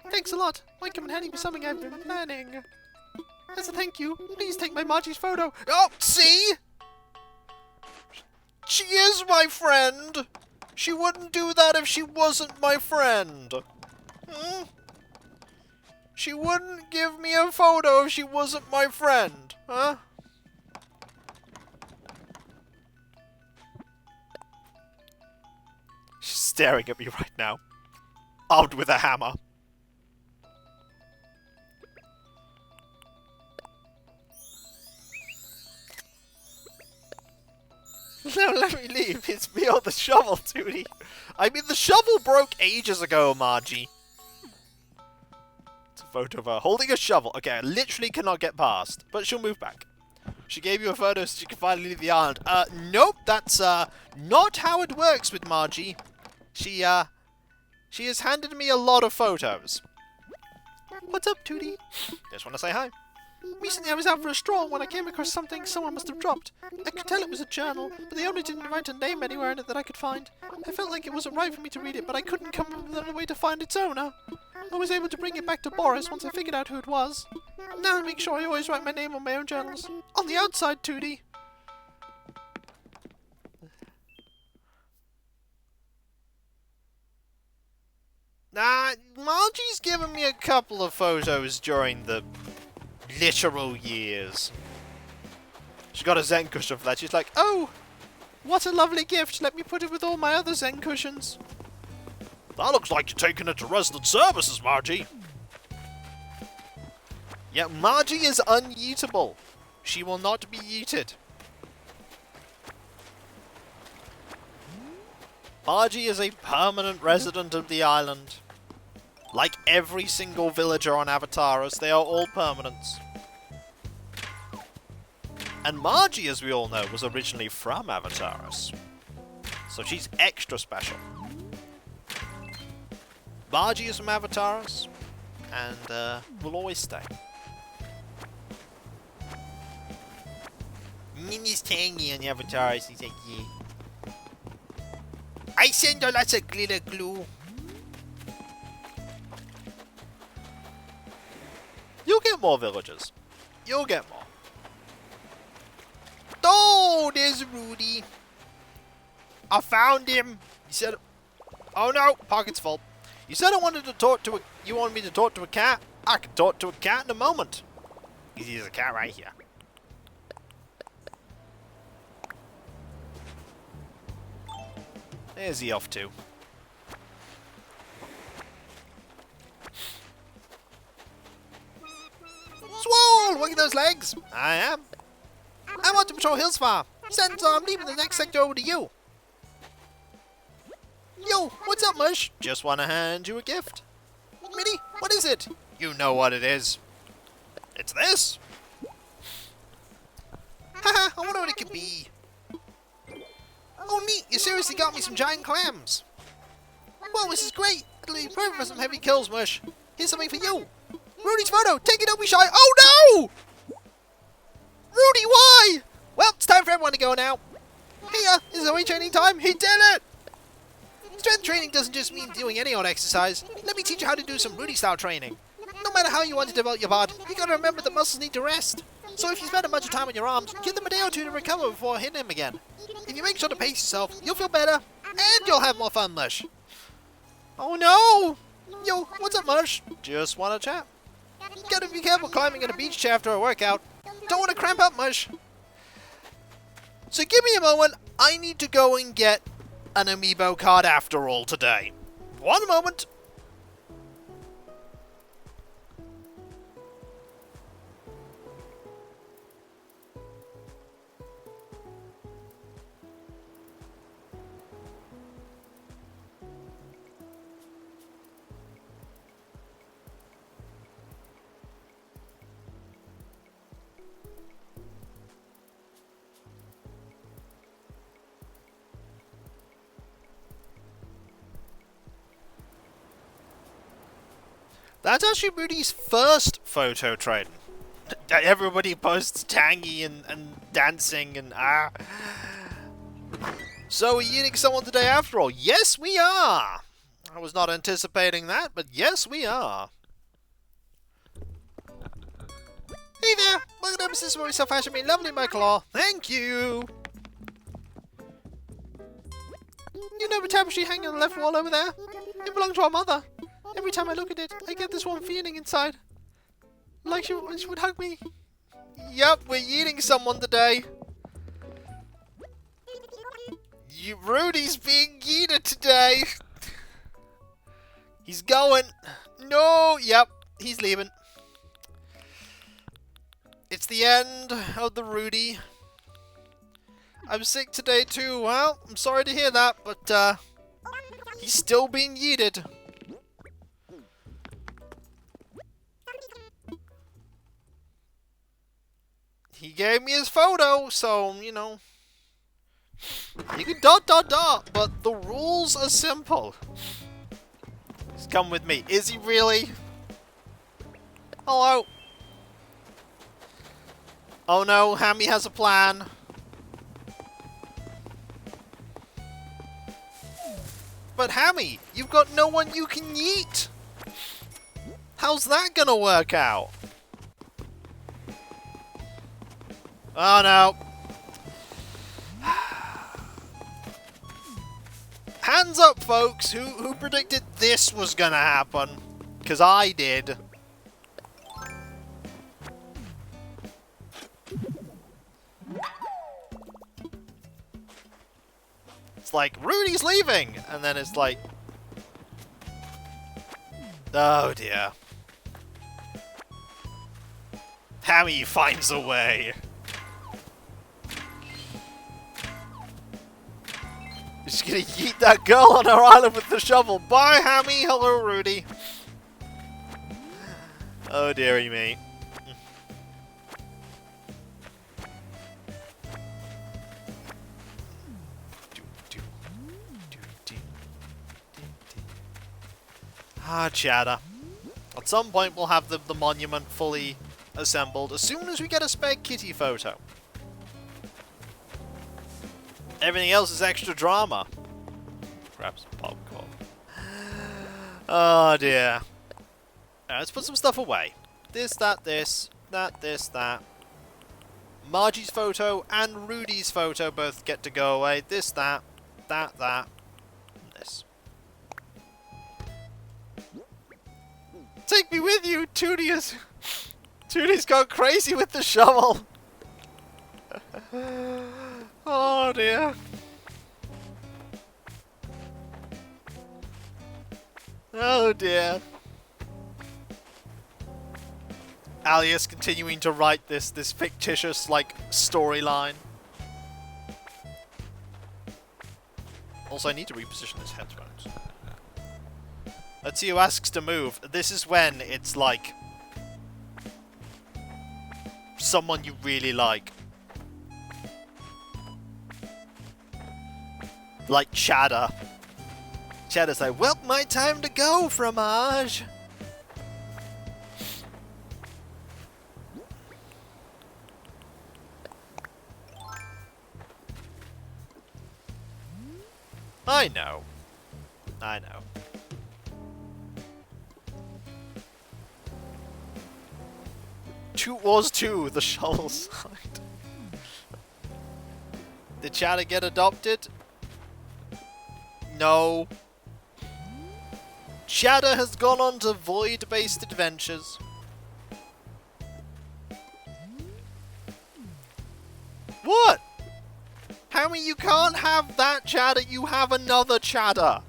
Thanks a lot. Might come in handy for something I've been planning. As a thank you, please take my Margie's photo. Oh, see? She is my friend. She wouldn't do that if she wasn't my friend. Hmm? She wouldn't give me a photo if she wasn't my friend. Huh? She's staring at me right now. Armed with a hammer. No, let me leave. It's me on the shovel, Tootie. I mean, the shovel broke ages ago, Margie. It's a photo of her holding a shovel. Okay, I literally cannot get past, but she'll move back. She gave you a photo so she can finally leave the island. Nope, that's, not how it works with Margie. She has handed me a lot of photos. What's up, Tootie? Just want to say hi. Recently I was out for a stroll when I came across something someone must have dropped. I could tell it was a journal, but the owner didn't write a name anywhere in it that I could find. I felt like it wasn't right for me to read it, but I couldn't come up with a way to find its owner. I was able to bring it back to Boris once I figured out who it was. Now I make sure I always write my name on my own journals. On the outside, Tootie. Margie's given me a couple of photos during the literal years. She got a Zen cushion for that. She's like, oh, What a lovely gift. Let me put it with all my other Zen cushions. That looks like you're taking it to resident services, Margie. Yeah, Margie is unyeatable. She will not be yeeted. Margie is a permanent resident of the island. Like every single villager on Avataris, they are all permanents. And Margie, as we all know, was originally from Avataris. So she's extra special. Margie is from Avataris, and will always stay. Mini's tangy on Avataris, he's like, yeah. I send her lots of glitter glue. You'll get more villagers. You'll get more. Oh, there's Rudy. I found him. He said, "Oh no, pocket's full." You said I wanted to talk to a. You wanted me to talk to a cat. I can talk to a cat in a moment. There's a cat right here. There's he off to. Swole! Look at those legs. I am. I want to patrol Hills Farm. Since I'm leaving the next sector over to you. Yo, what's up, Mush? Just want to hand you a gift. Minnie, what is it? You know what it is. It's this. Haha, I wonder what it could be. Oh, neat. You seriously got me some giant clams. Well, this is great. It'll be perfect for some heavy kills, Mush. Here's something for you. Rudy's photo. Take it, don't be shy. Oh, no! Rudy, why? Well, it's time for everyone to go now. Here, is it weight training time? He did it! Strength training doesn't just mean doing any old exercise. Let me teach you how to do some Rudy-style training. No matter how you want to develop your bod, you gotta remember that muscles need to rest. So if you spend a bunch of time on your arms, give them a day or two to recover before hitting them again. If you make sure to pace yourself, you'll feel better, and you'll have more fun, Mush. Oh no! Yo, what's up, Mush? Just wanna chat. Gotta be careful climbing on a beach chair after a workout. Don't want to cramp up, Mush. So give me a moment. I need to go and get an amiibo card after all today. One moment. That's actually Rudy's first photo trade. Everybody posts tangy and dancing and So we're eating someone today after all. Yes, we are. I was not anticipating that, but yes, we are. Hey there. Welcome to episode where we sell fashion made lovely by Claw. Thank you. You know the tapestry hanging on the left wall over there? It belonged to our mother. Every time I look at it, I get this warm feeling inside. Like she would hug me. Yup, we're eating someone today. Rudy's being yeeted today. He's going. No, yep, he's leaving. It's the end of the Rudy. I'm sick today too. Well, I'm sorry to hear that, but he's still being yeeted. He gave me his photo, so, you know, you can ... but the rules are simple. Just come with me. Is he really? Hello? Oh no, Hammy has a plan. But Hammy, you've got no one you can yeet. How's that gonna work out? Oh no. Hands up, folks, who predicted this was gonna happen? Because I did. like, Rudy's leaving! And then it's like... Oh dear. Hammy finds a way. He's gonna yeet that girl on her island with the shovel. Bye, Hammy! Hello, Rudy! Oh dearie me. Ah, chatter. At some point we'll have the monument fully assembled as soon as we get a spare kitty photo. Everything else is extra drama. Grab some popcorn. Oh dear. Let's put some stuff away. This, that, this, that, this, that. Margie's photo and Rudy's photo both get to go away. This, that, that, and this. Take me with you, Tootie's gone crazy with the shovel. Oh dear. Oh dear. Alias continuing to write this fictitious, like, storyline. Also, I need to reposition his headphones. Let's see who asks to move. This is when it's like someone you really like. Like Chatter. Chatter's like, well, my time to go, Fromage. I know. I know. Was two, the shovel side. Did Chatter get adopted? No. Chatter has gone on to void-based adventures. What? Hammy, you can't have that Chatter, you have another Chatter.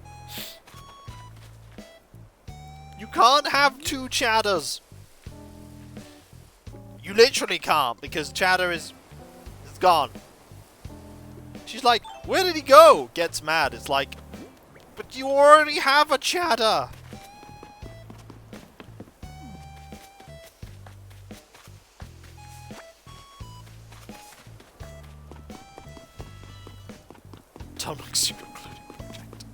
You can't have two Chatters. You literally can't, because Chatter is gone. She's like, where did he go? Gets mad. It's like, but you already have a Chatter. Atomic Superclothing Project.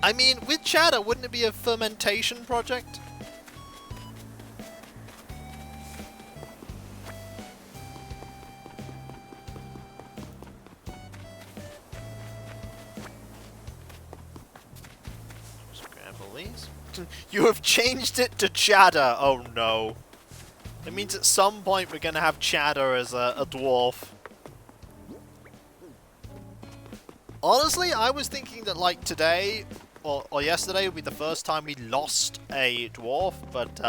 I mean, with Chatter, wouldn't it be a fermentation project? You have changed it to Chatter. Oh no. It means at some point we're going to have Chatter as a dwarf. Honestly, I was thinking that like today or yesterday would be the first time we lost a dwarf, but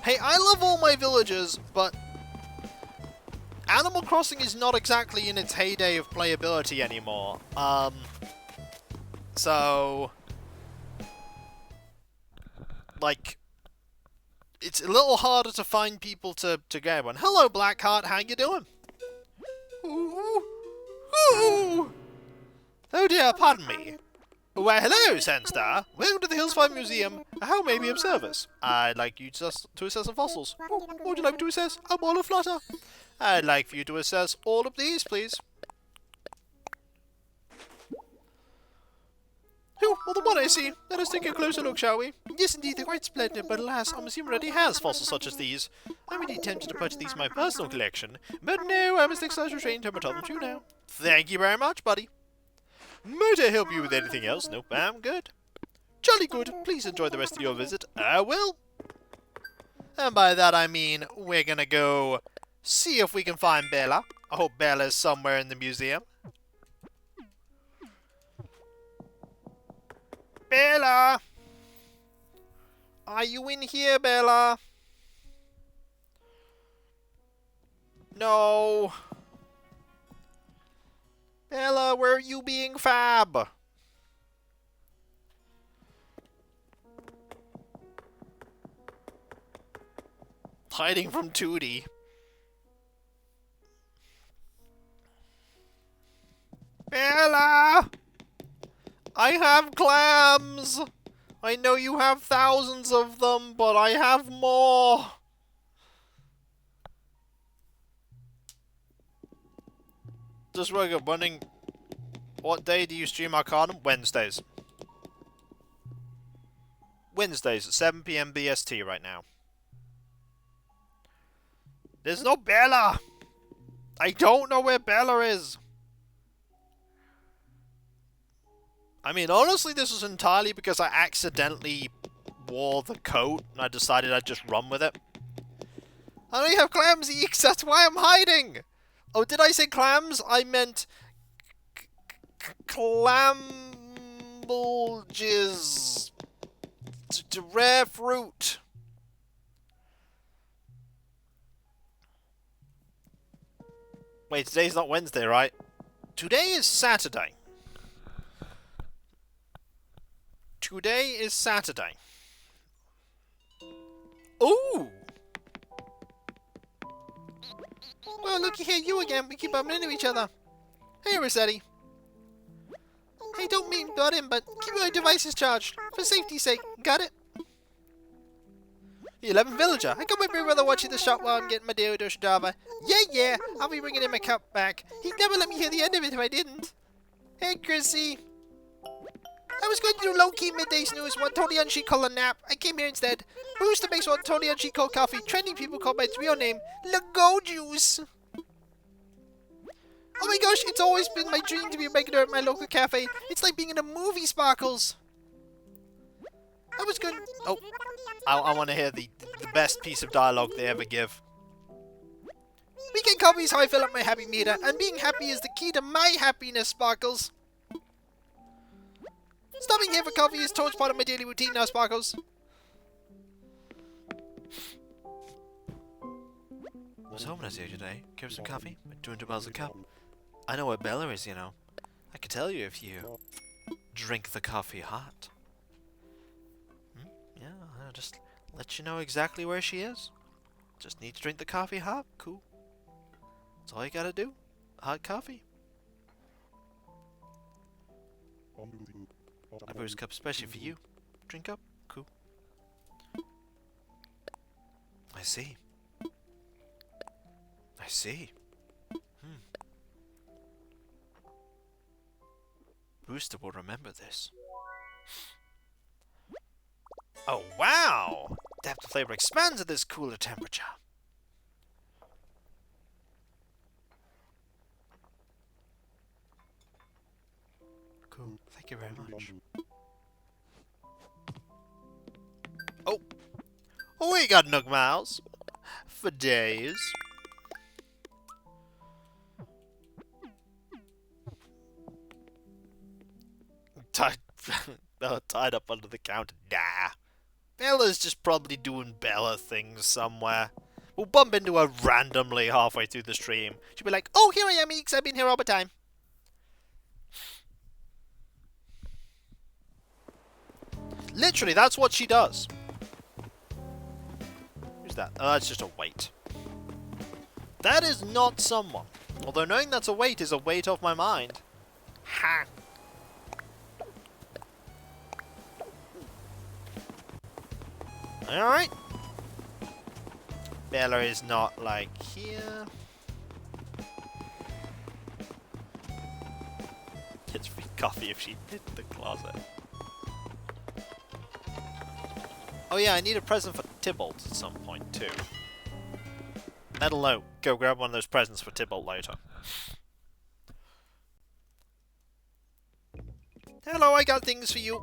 hey, I love all my villagers, but Animal Crossing is not exactly in its heyday of playability anymore. So, like, it's a little harder to find people to get one. Hello, Blackheart, how you doing? Ooh. Ooh. Oh dear, pardon me. Why, hello, Sandstar. Welcome to the Hillsfire Museum. How may we of service? I'd like you to assess some fossils. What would you like me to assess? A ball of flutter. I'd like for you to assess all of these, please. Oh, well, the one I see. Let us take a closer look, shall we? Yes, indeed, they're quite splendid, but alas, our museum already has fossils such as these. I'm really tempted to purchase these in my personal collection, but no, I must exercise restraint and return them to you now. Thank you very much, buddy. Might I help you with anything else? Nope, I'm good. Jolly good. Please enjoy the rest of your visit. I will. And by that I mean we're gonna go see if we can find Bella. I hope Bella's somewhere in the museum. Bella! Are you in here, Bella? No. Bella, where are you being fab? Hiding from Tootie. Bella! I have clams! I know you have thousands of them, but I have more! Just wondering, what day do you stream Arcanum? Wednesdays. Wednesdays at 7 PM BST right now. There's no Bella! I don't know where Bella is! I mean, honestly, this was entirely because I accidentally wore the coat, and I decided I'd just run with it. I don't have clams, Eeks! That's why I'm hiding! Oh, did I say clams? I meant... clambalges. It's a rare fruit. Wait, today's not Wednesday, right? Today is Saturday. Today is Saturday. Ooh! Well, looky here, you again. We keep bumping into each other. Hey, Rossetti. Hey, don't mean butt in, but keep your devices charged. For safety's sake. Got it? The 11th villager. I got my big brother watching the shop while I'm getting my Deodos Java. Yeah. I'll be bringing him my cup back. He'd never let me hear the end of it if I didn't. Hey, Chrissy. I was going to do low-key midday snooze, what Tony and she call a nap. I came here instead. Brewster makes what Tony and she call coffee. Trending people call by its real name, Lago Juice. Oh my gosh, it's always been my dream to be a regular at my local cafe. It's like being in a movie, Sparkles. I was going... Oh, I want to hear the best piece of dialogue they ever give. Weekend coffee is how I fill up my happy meter, and being happy is the key to my happiness, Sparkles. Stopping here for coffee is towards part of my daily routine now, Sparkles. I was home last year today. Give some coffee. $200 a cup. I know where Bella is, you know. I can tell you if you drink the coffee hot. Yeah, I'll just let you know exactly where she is. Just need to drink the coffee hot. Cool. That's all you gotta do. Hot coffee. I brewed a cup especially for you. Drink up. Cool. I see. I see. Brewster will remember this. Oh, wow! Depth of flavor expands at this cooler temperature. Cool. Thank you very much. Oh! Oh, we got Nook Miles. For days. Tied up under the counter. Nah. Bella's just probably doing Bella things somewhere. We'll bump into her randomly halfway through the stream. She'll be like, oh, here I am, Eeks. I've been here all the time. Literally, that's what she does. Who's that? Oh, that's just a weight. That is not someone. Although knowing that's a weight is a weight off my mind. Ha! Alright. Bella is not, like, here. Gets free coffee if she hit the closet. Oh yeah, I need a present for Tybalt at some point, too. Metal note. Go grab one of those presents for Tybalt later. Hello, I got things for you.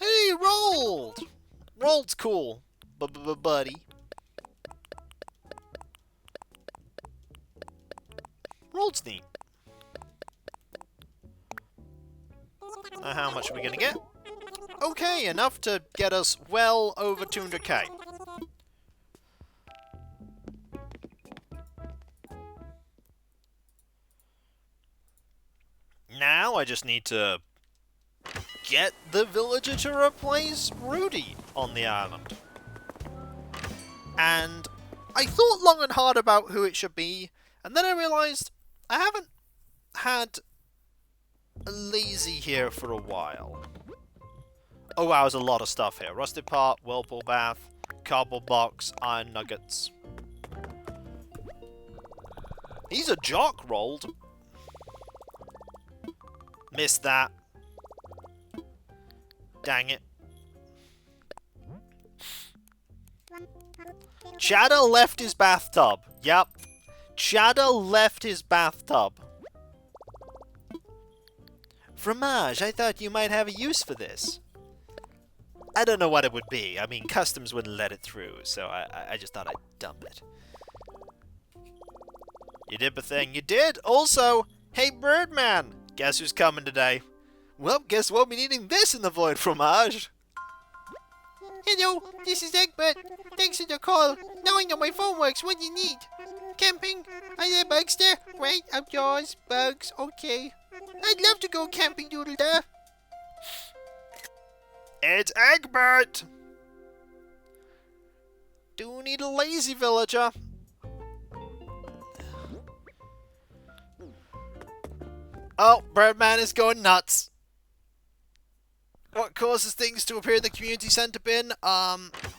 Hey, Rolled! Rolled's cool, buddy. Rolled's neat. How much are we gonna get? Okay, enough to get us well over 200k. now I just need to get the villager to replace Rudy on the island. And I thought long and hard about who it should be, and then I realised I haven't had a lazy here for a while. Oh wow, there's a lot of stuff here. Rusted part, whirlpool bath, cardboard box, iron nuggets. He's a jock rolled. Missed that. Dang it. Cheddar left his bathtub. Yep. Cheddar left his bathtub. Fromage, I thought you might have a use for this. I don't know what it would be. I mean, customs wouldn't let it through, so I just thought I'd dump it. You did the thing. You did! Also, hey Birdman! Guess who's coming today? Well, guess we'll be needing this in the void, Fromage! Hello, this is Egbert. Thanks for the call. Now I know my phone works. What do you need? Camping? Are there bugs there? Right, outdoors. Bugs. Okay. I'd love to go camping, Doodle da. It's Egbert! Do need a lazy villager. Oh, Birdman is going nuts. What causes things to appear in the community center bin?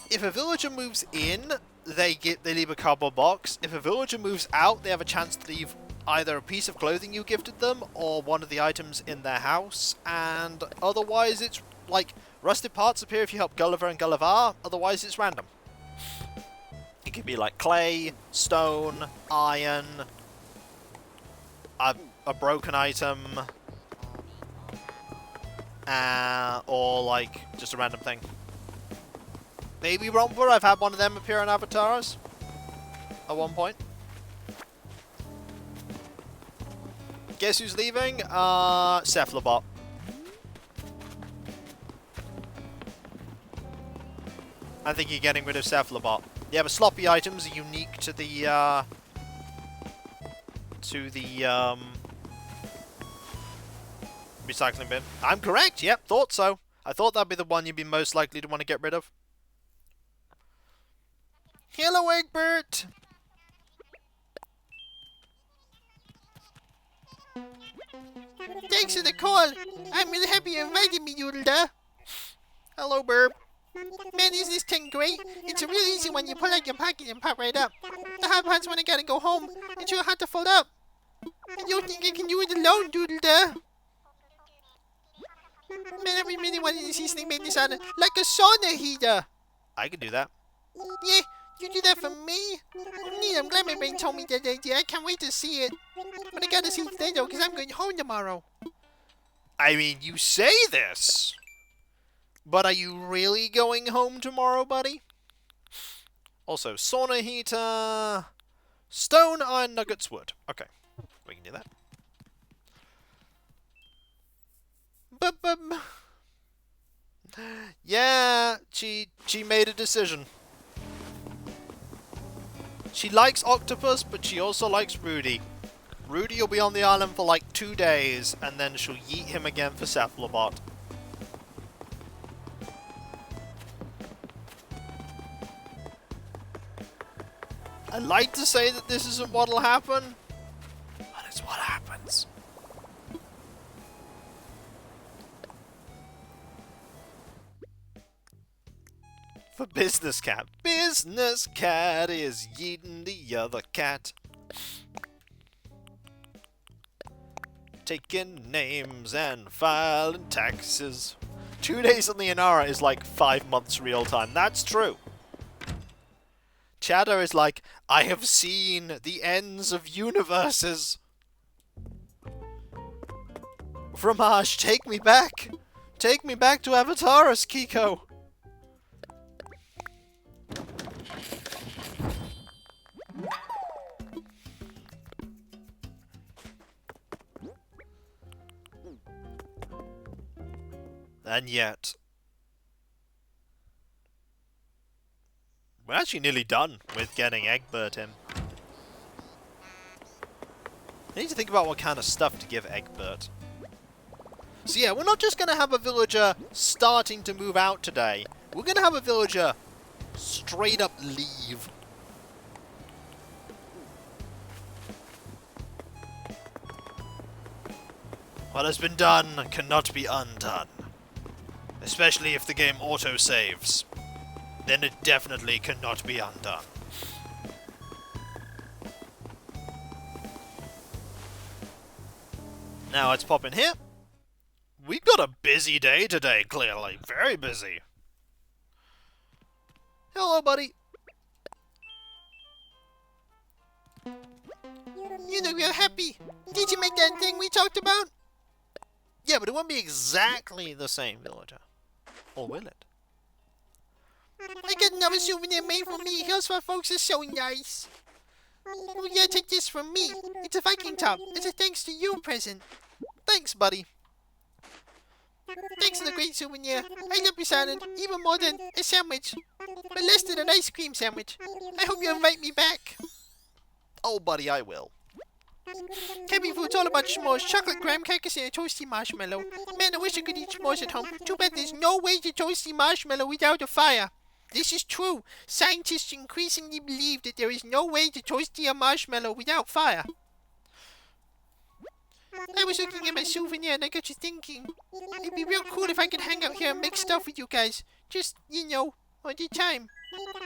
If a villager moves in, they leave a cardboard box. If a villager moves out, they have a chance to leave either a piece of clothing you gifted them or one of the items in their house. And otherwise, it's like rusted parts appear if you help Gulliver and Gulliver. Otherwise, it's random. It could be like clay, stone, iron, a broken item. Or like just a random thing. Maybe Romper, I've had one of them appear on avatars at one point. Guess who's leaving? Cephalobot. I think you're getting rid of Cephalobot. Yeah, but sloppy items are unique to the recycling bin. I'm correct, yep, thought so. I thought that'd be the one you'd be most likely to want to get rid of. Hello, Egbert! Thanks for the call. I'm really happy you invited me, Doodle da. Hello, Burb. Man, is this thing great? It's a real easy one. You pull out your pocket and pop right up. The hard part's when I gotta go home. It's real hard to fold up. I don't think I can do it alone, Doodle da. Man, I really wanted to see something made this out of like a sauna heater. I could do that. Yeah, you do that for me? Neat, I'm glad my brain told me that idea. I can't wait to see it. But I gotta see it today though, because I'm going home tomorrow. I mean, you say this, but are you really going home tomorrow, buddy? Also, sauna heater, stone, iron, nuggets, wood. Okay, we can do that. Yeah, she made a decision. She likes octopus, but she also likes Rudy. Rudy will be on the island for like 2 days, and then she'll yeet him again for Cephalobot. I'd like to say that this isn't what'll happen, but it's what happens. For Business Cat. Business Cat is yeeting the other cat. Taking names and filing taxes. 2 days on the Inara is like 5 months real time. That's true. Chatter is like, I have seen the ends of universes. Fromage, take me back. Take me back to Avataris, Kiko. And yet, we're actually nearly done with getting Egbert in. I need to think about what kind of stuff to give Egbert. So yeah, we're not just going to have a villager starting to move out today. We're going to have a villager straight up leave. What has been done cannot be undone. Especially if the game auto-saves. Then it definitely cannot be undone. Now let's pop in here. We've got a busy day today, clearly. Very busy. Hello, buddy. You look real happy. Did you make that thing we talked about? Yeah, but it won't be exactly the same, villager. Or will it? I got another souvenir made for me. Here's what folks are so nice. Oh yeah, take this from me. It's a Viking top. It's a thanks to you present. Thanks, buddy. Thanks for the great souvenir. I love your salad, even more than a sandwich. But less than an ice cream sandwich. I hope you invite me back. Oh, buddy, I will. Camping food's all about s'mores, chocolate graham crackers, and a toasty marshmallow. Man, I wish I could eat s'mores at home. Too bad there's no way to toasty marshmallow without a fire. This is true. Scientists increasingly believe that there is no way to toasty a marshmallow without fire. I was looking at my souvenir and I got you thinking. It'd be real cool if I could hang out here and make stuff with you guys. Just, you know, all the time.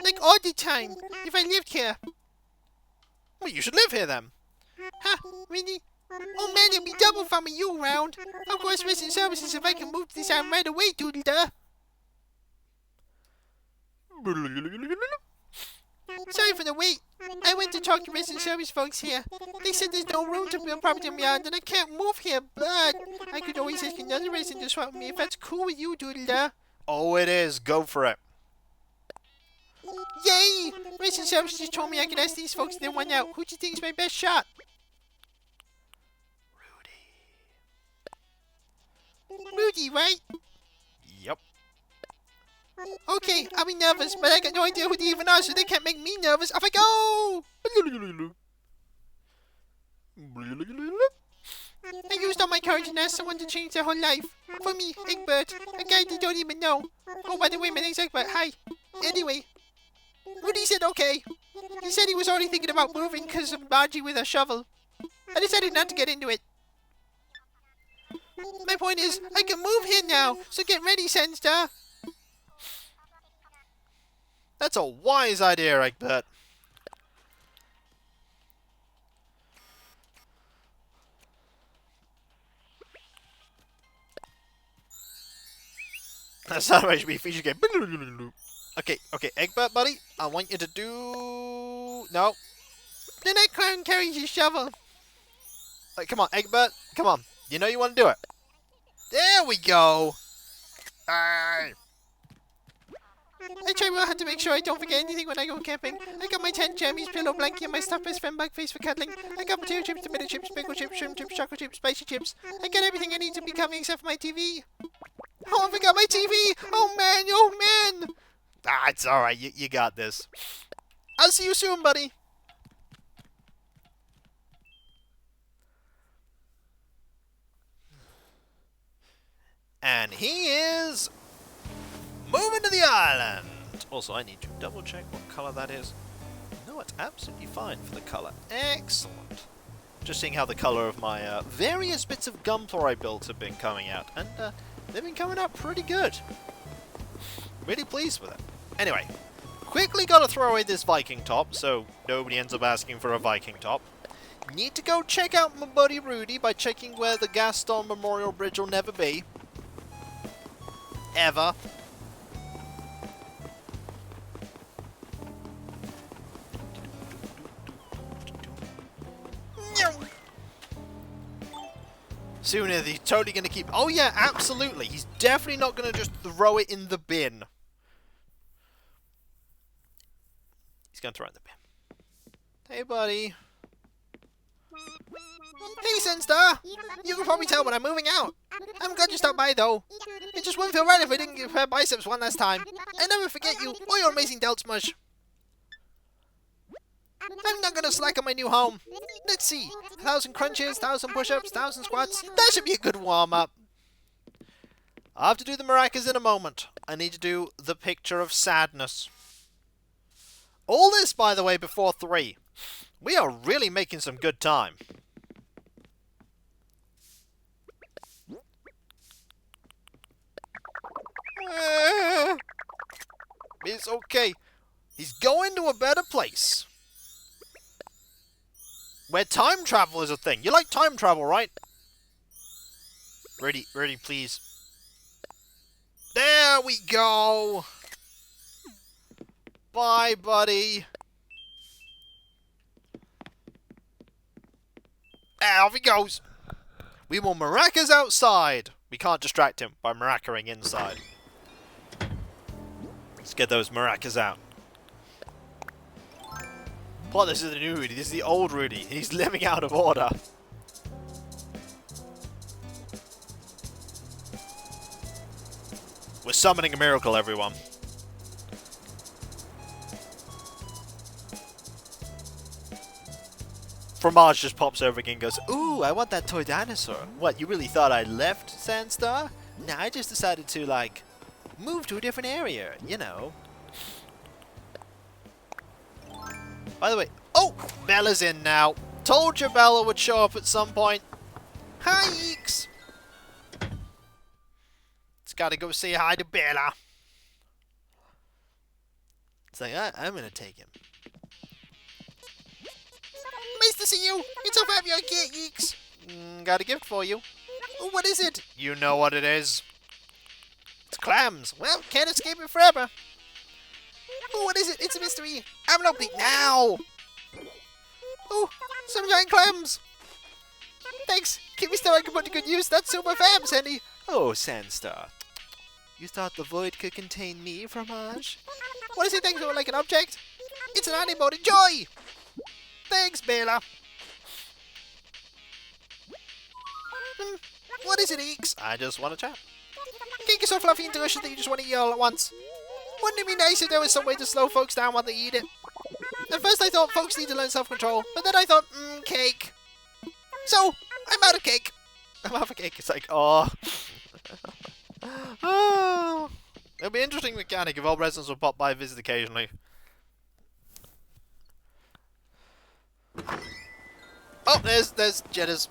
Like all the time. If I lived here. Well, you should live here then. Huh? Really? Oh man, it'll be double fun with you around. Of course, resident services if I can move this arm right away, doodle-duh. Sorry for the wait. I went to talk to resident service folks here. They said there's no room to build property on my island and I can't move here, but I could always ask another resident to swap with me if that's cool with you, doodle-duh. Oh, it is. Go for it. Yay! Resident services just told me I could ask these folks if they want out. Who do you think is my best shot? Rudy, right? Yep. Okay, I'll be nervous, but I got no idea who they even are, so they can't make me nervous. Off I go! I used all my courage and asked someone to change their whole life. For me, Egbert, a guy they don't even know. Oh, by the way, my name's Egbert. Hi. Anyway, Rudy said okay. He said he was already thinking about moving because of Margie with a shovel. I decided not to get into it. My point is, I can move here now, so get ready, Senstar. That's a wise idea, Egbert. That's not how be feature game. Okay, Egbert, buddy. I want you to do... No. Then I can't carry his shovel. Come on, Egbert. Come on. You know you want to do it. There we go. I try real hard to make sure I don't forget anything when I go camping. I got my tent jammies, pillow blanket, and my stuffed best friend bug face for cuddling. I got potato chips, tomato chips, pickle chips, shrimp chips, chocolate chips, spicy chips. I got everything I need to be coming except for my TV. Oh, I forgot my TV! Oh man! Ah, it's alright. You got this. I'll see you soon, buddy. And he is moving to the island. Also, I need to double check what color that is. No, it's absolutely fine for the color. Excellent. Just seeing how the color of my various bits of Gunpla I built have been coming out. And they've been coming out pretty good. Really pleased with it. Anyway, quickly gotta throw away this Viking top so nobody ends up asking for a Viking top. Need to go check out my buddy Rudy by checking where the Gaston Memorial Bridge will never be. Ever. Soon he's totally going to keep... Oh yeah, absolutely. He's definitely not going to just throw it in the bin. He's going to throw it in the bin. Hey, buddy. Hey, Senstar! You can probably tell when I'm moving out. I'm glad you stopped by, though. It just wouldn't feel right if I didn't give her biceps one last time. I never forget you or your amazing Delts mush. I'm not gonna slack on my new home. Let's see. 1,000 crunches, 1,000 push-ups, 1,000 squats. That should be a good warm-up. I'll have to do the maracas in a moment. I need to do the picture of sadness. All this, by the way, before 3. We are really making some good time. It's okay. He's going to a better place. Where time travel is a thing. You like time travel, right? Ready, please. There we go. Bye, buddy. Off he goes. We want maracas outside. We can't distract him by maracaing inside. Let's get those maracas out. Well, this is the new Rudy. This is the old Rudy. He's living out of order. We're summoning a miracle, everyone. Fromage just pops over again and goes, "Ooh, I want that toy dinosaur." What, you really thought I left, Sandstar? Nah, I just decided to, like, move to a different area, you know. By the way, oh, Bella's in now. Told you Bella would show up at some point. Hi, Eeks. Just gotta go say hi to Bella. It's like, I'm gonna take him. Nice to see you. It's so happy I get Eeks. Got a gift for you. Oh, what is it? You know what it is. It's clams. Well, can't escape it forever. Oh, what is it? It's a mystery. I'm an opening now. Oh, some giant clams. Thanks. Keep me still. I can put to good use. That's super fab, Sandy. Oh, Sandstar. You thought the void could contain me, Fromage? What does he think of like an object? It's an animal. Enjoy. Thanks, Bella. What is it, Eeks? I just want to chat. Cake is so fluffy and delicious that you just want to eat it all at once. Wouldn't it be nice if there was some way to slow folks down while they eat it? At first I thought folks need to learn self-control, but then I thought, cake. So, I'm out of cake. I'm out of cake. It's like, oh. Oh. It'll be an interesting mechanic if old residents will pop by and visit occasionally. Oh, there's jitters.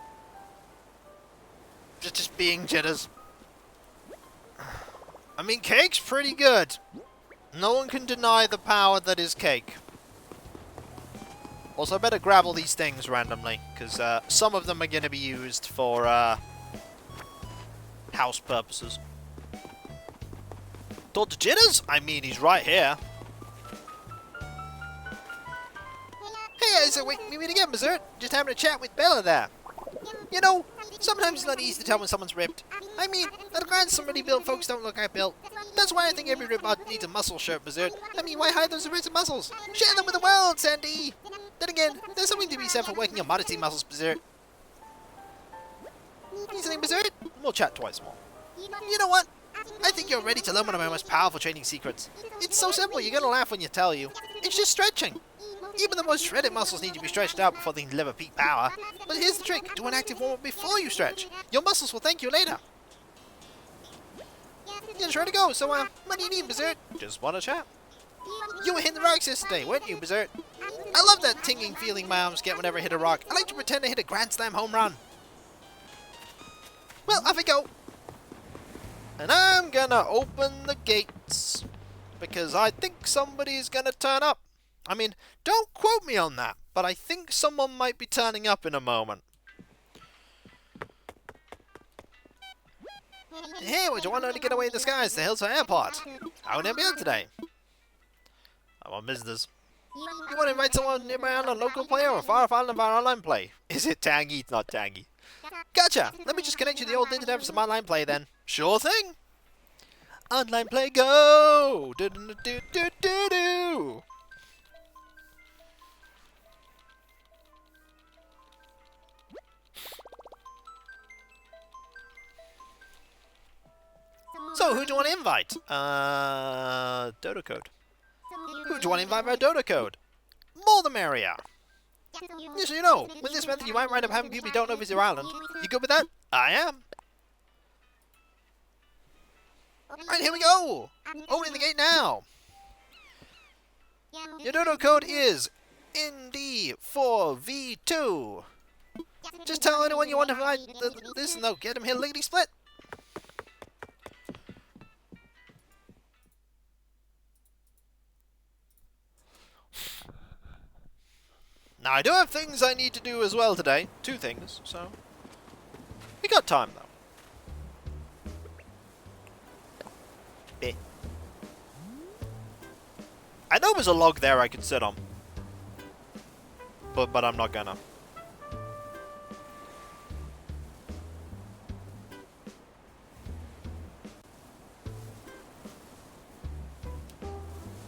Just being jitters. I mean, cake's pretty good. No one can deny the power that is cake. Also, I better grab all these things randomly, because some of them are going to be used for house purposes. Dr. Jitters? I mean, he's right here. Hey, so we meet again, Berserk. Just having a chat with Bella there. You know, sometimes it's not easy to tell when someone's ripped. I mean, at a glance, some really built folks don't look like built. That's why I think every rip out needs a muscle shirt, Berserk. I mean, why hide those ribs and muscles? Share them with the world, Sandy! Then again, there's something to be said for working your modesty muscles, Berserk. Anything, Berserk? We'll chat twice more. You know what? I think you're ready to learn one of my most powerful training secrets. It's so simple, you're gonna laugh when you tell you. It's just stretching. Even the most shredded muscles need to be stretched out before they can deliver peak power. But here's the trick. Do an active warm-up before you stretch. Your muscles will thank you later. You're just ready to go, so what do you need, Berserk? Just want to chat. You were hitting the rocks yesterday, weren't you, Berserk? I love that tingling feeling my arms get whenever I hit a rock. I like to pretend I hit a Grand Slam home run. Well, off we go. And I'm gonna open the gates. Because I think somebody's gonna turn up. I mean, don't quote me on that, but I think someone might be turning up in a moment. Hey, would you want to get away in the skies to Hillside Airport? How would it be on today? I'm on business. You want to invite someone nearby on a local player or far off island of our online play? Is it tangy? It's not tangy. Gotcha! Let me just connect you to the old internet for some online play then. Sure thing. Online play go! Do do do do do do. So, who do you want to invite? Dodo code. Who do you want to invite by Dodo code? More the merrier. Just so you know, with this method you might wind up having people you don't know visit your island. You good with that? I am. Right, here we go! Opening the gate now! Your dodo code is ND4V2. Just tell anyone you want to find this and they'll get him here lickety split. Now, I do have things I need to do as well today. 2 things, so... we got time, though. Eh. I know there's a log there I could sit on. But I'm not gonna.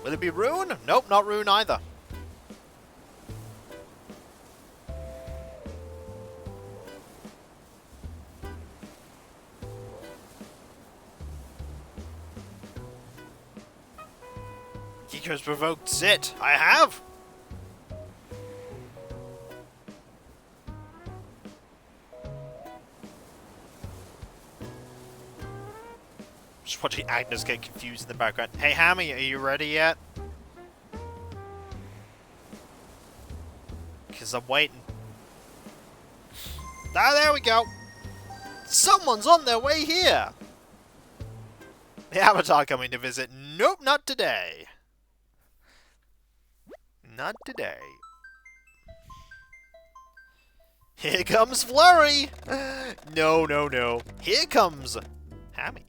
Will it be Rune? Nope, not Rune either. Kiko's provoked Zit. I have! Just watching Agnes get confused in the background. Hey, Hammy, are you ready yet? Because I'm waiting. Ah, there we go. Someone's on their way here. The Avatar coming to visit. Nope, not today. Not today. Here comes Flurry. No, no, no. Here comes Hammy.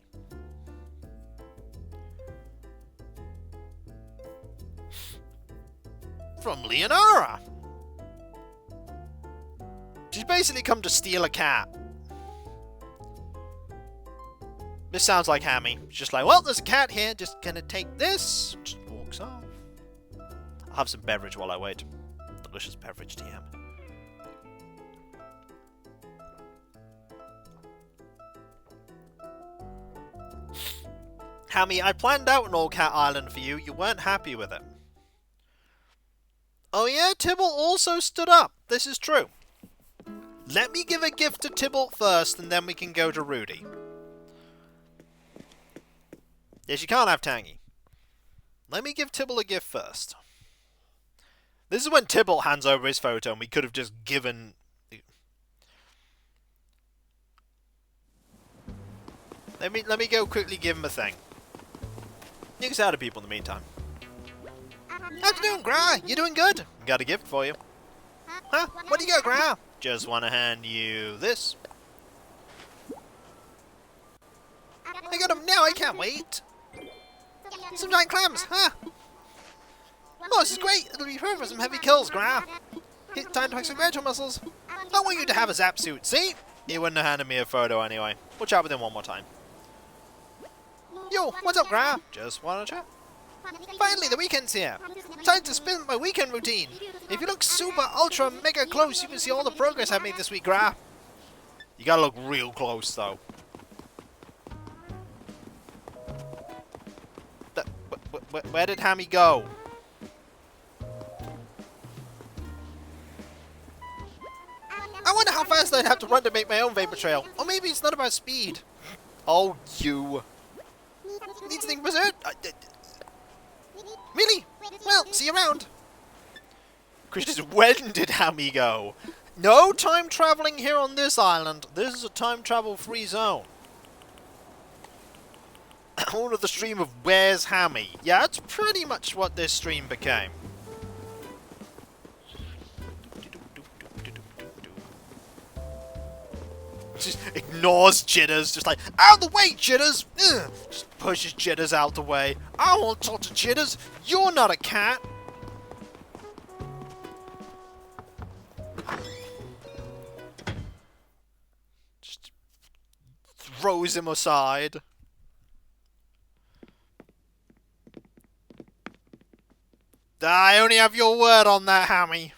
From Leonora. She's basically come to steal a cat. This sounds like Hammy. She's just like, well, there's a cat here. Just gonna take this. Just walks off. I'll have some beverage while I wait. Delicious beverage, TM. Hammy, I planned out an all-cat island for you. You weren't happy with it. Oh yeah, Tibble also stood up. This is true. Let me give a gift to Tibble first, and then we can go to Rudy. Yes, you can't have Tangy. Let me give Tibble a gift first. This is when Tibble hands over his photo, and we could have just given... Let me go quickly give him a thing. You can say hi to people in the meantime. How you doing, Gra? You doing good? Got a gift for you. Huh? What do you got, Gra? Just want to hand you this. I got them now, I can't wait. Some giant clams, huh? Oh, this is great. It'll be perfect for some heavy kills, Gra. Time to make some retro muscles. I want you to have a zap suit, see? He wouldn't have handed me a photo anyway. We'll chat with him one more time. Yo, what's up, Gra? Just want to chat. Finally, the weekend's here. Time to spin my weekend routine. If you look super, ultra, mega close, you can see all the progress I've made this week, Gra. You gotta look real close, though. Where did Hammy go? I wonder how fast I'd have to run to make my own vapor trail. Or maybe it's not about speed. Oh, you. Need to think berserk. Really? Well, see you around. Christian, when did Hammy go? No time traveling here on this island. This is a time travel free zone. All of the stream of Where's Hammy? Yeah, that's pretty much what this stream became. Just ignores Jitters, just like, out of the way, Jitters! Ugh. Just pushes Jitters out the way. I won't talk to Jitters. You're not a cat. Just throws him aside. I only have your word on that, Hammy.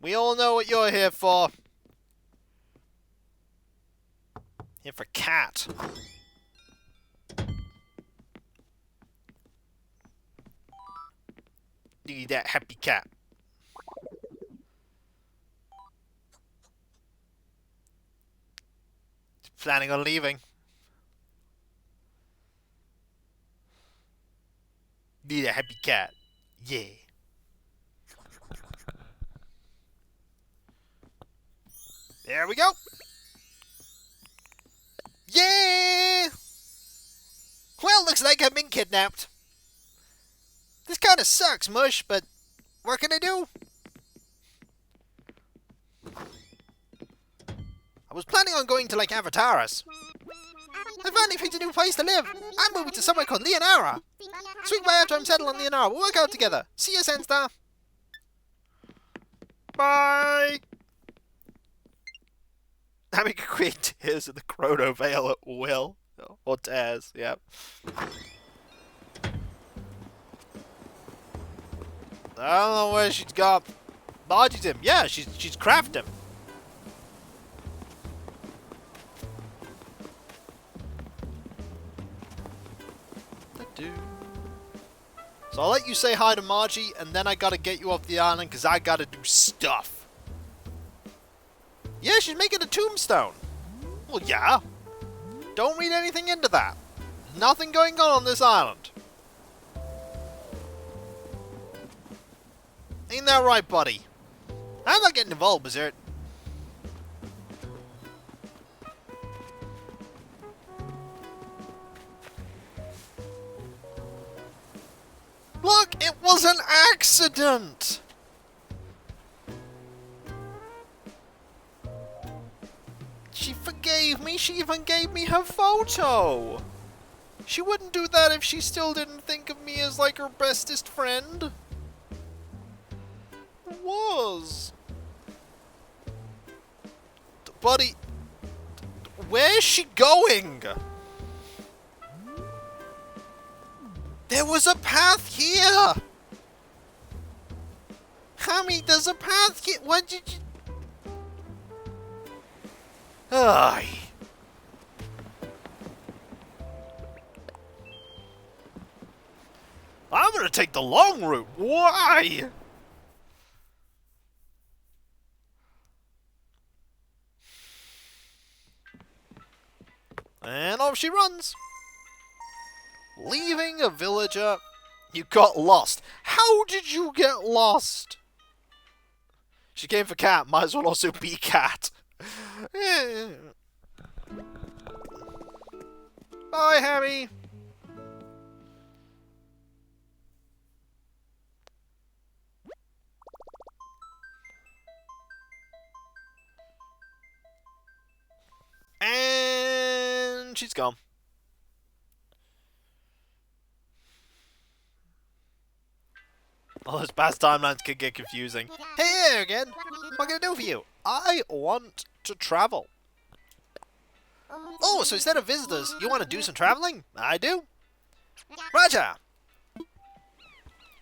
We all know what you're here for. Here for cat. Need that happy cat. Planning on leaving. Be a happy cat. Yeah. There we go. Yeah! Well, looks like I've been kidnapped. This kind of sucks, Mush, but what can I do? I was planning on going to, like, Avataris. I finally picked a new place to live. I'm moving to somewhere called Leonara. Swing by after I'm settled on Leonara. We'll work out together. See you, Senstar. Bye! Having a quick tears in the Chrono Veil at will. Or tears, yep. I don't know where she's got bodied him. Yeah, she's crafted him. So I'll let you say hi to Margie, and then I gotta get you off the island because I gotta do stuff. Yeah, she's making a tombstone. Well, yeah. Don't read anything into that. Nothing going on this island. Ain't that right, buddy? I'm not getting involved, Berserk. Look, it was an accident! She forgave me, she even gave me her photo! She wouldn't do that if she still didn't think of me as like her bestest friend. It was. Buddy, where's she going? There was a path here! Hammy, there's a path here! What did you... Ay. I'm gonna take the long route. Why? And off she runs. Leaving a villager. You got lost. How did you get lost? She came for cat. Might as well also be cat. Bye, Hammy. And she's gone. Oh, those past timelines could get confusing. Hey there again. What can I do for you? I want to travel. Oh, so instead of visitors, you want to do some traveling? I do. Roger.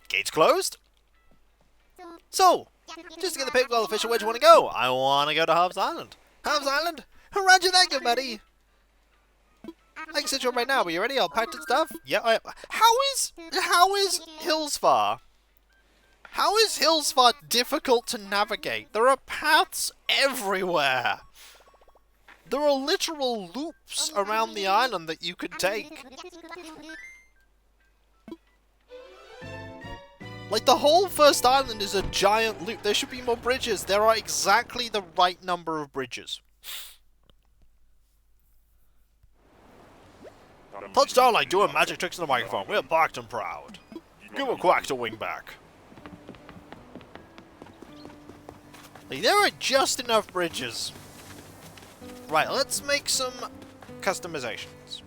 Gates closed. So, just to get the paper official, where do you want to go? I want to go to Harv's Island. Harv's Island? Roger that, good buddy. I can set you up right now. Are you ready? I'll pack the stuff. Yeah. How is Hillsfar? How is Hillsfar difficult to navigate? There are paths everywhere. There are literal loops around the island that you could take. Like, the whole first island is a giant loop. There should be more bridges. There are exactly the right number of bridges. Touchdown like doing magic tricks on the microphone. We're parked and proud. Give a quack to wing back. Like, there are just enough bridges. Right, let's make some customizations.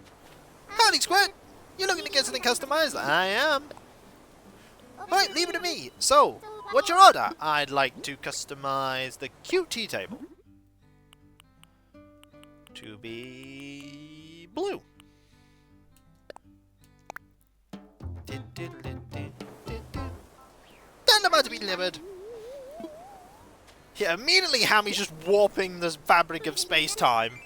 Howdy, Squirt! You looking to get something customized? I am. Right, leave it to me. So, what's your order? I'd like to customize the QT table to be blue. Then about to be delivered. Yeah, immediately Hammy's just warping the fabric of space-time.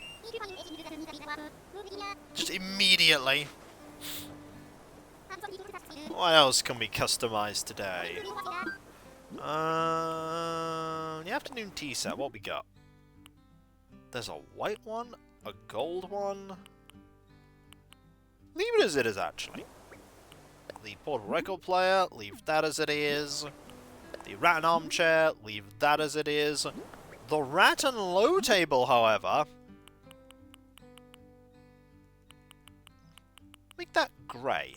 Just immediately. What else can we customize today? The afternoon tea set, what we got? There's a white one, a gold one. Leave it as it is, actually. The portable record player, leave that as it is. The rat and armchair, leave that as it is. The rat and low table, however, make that grey.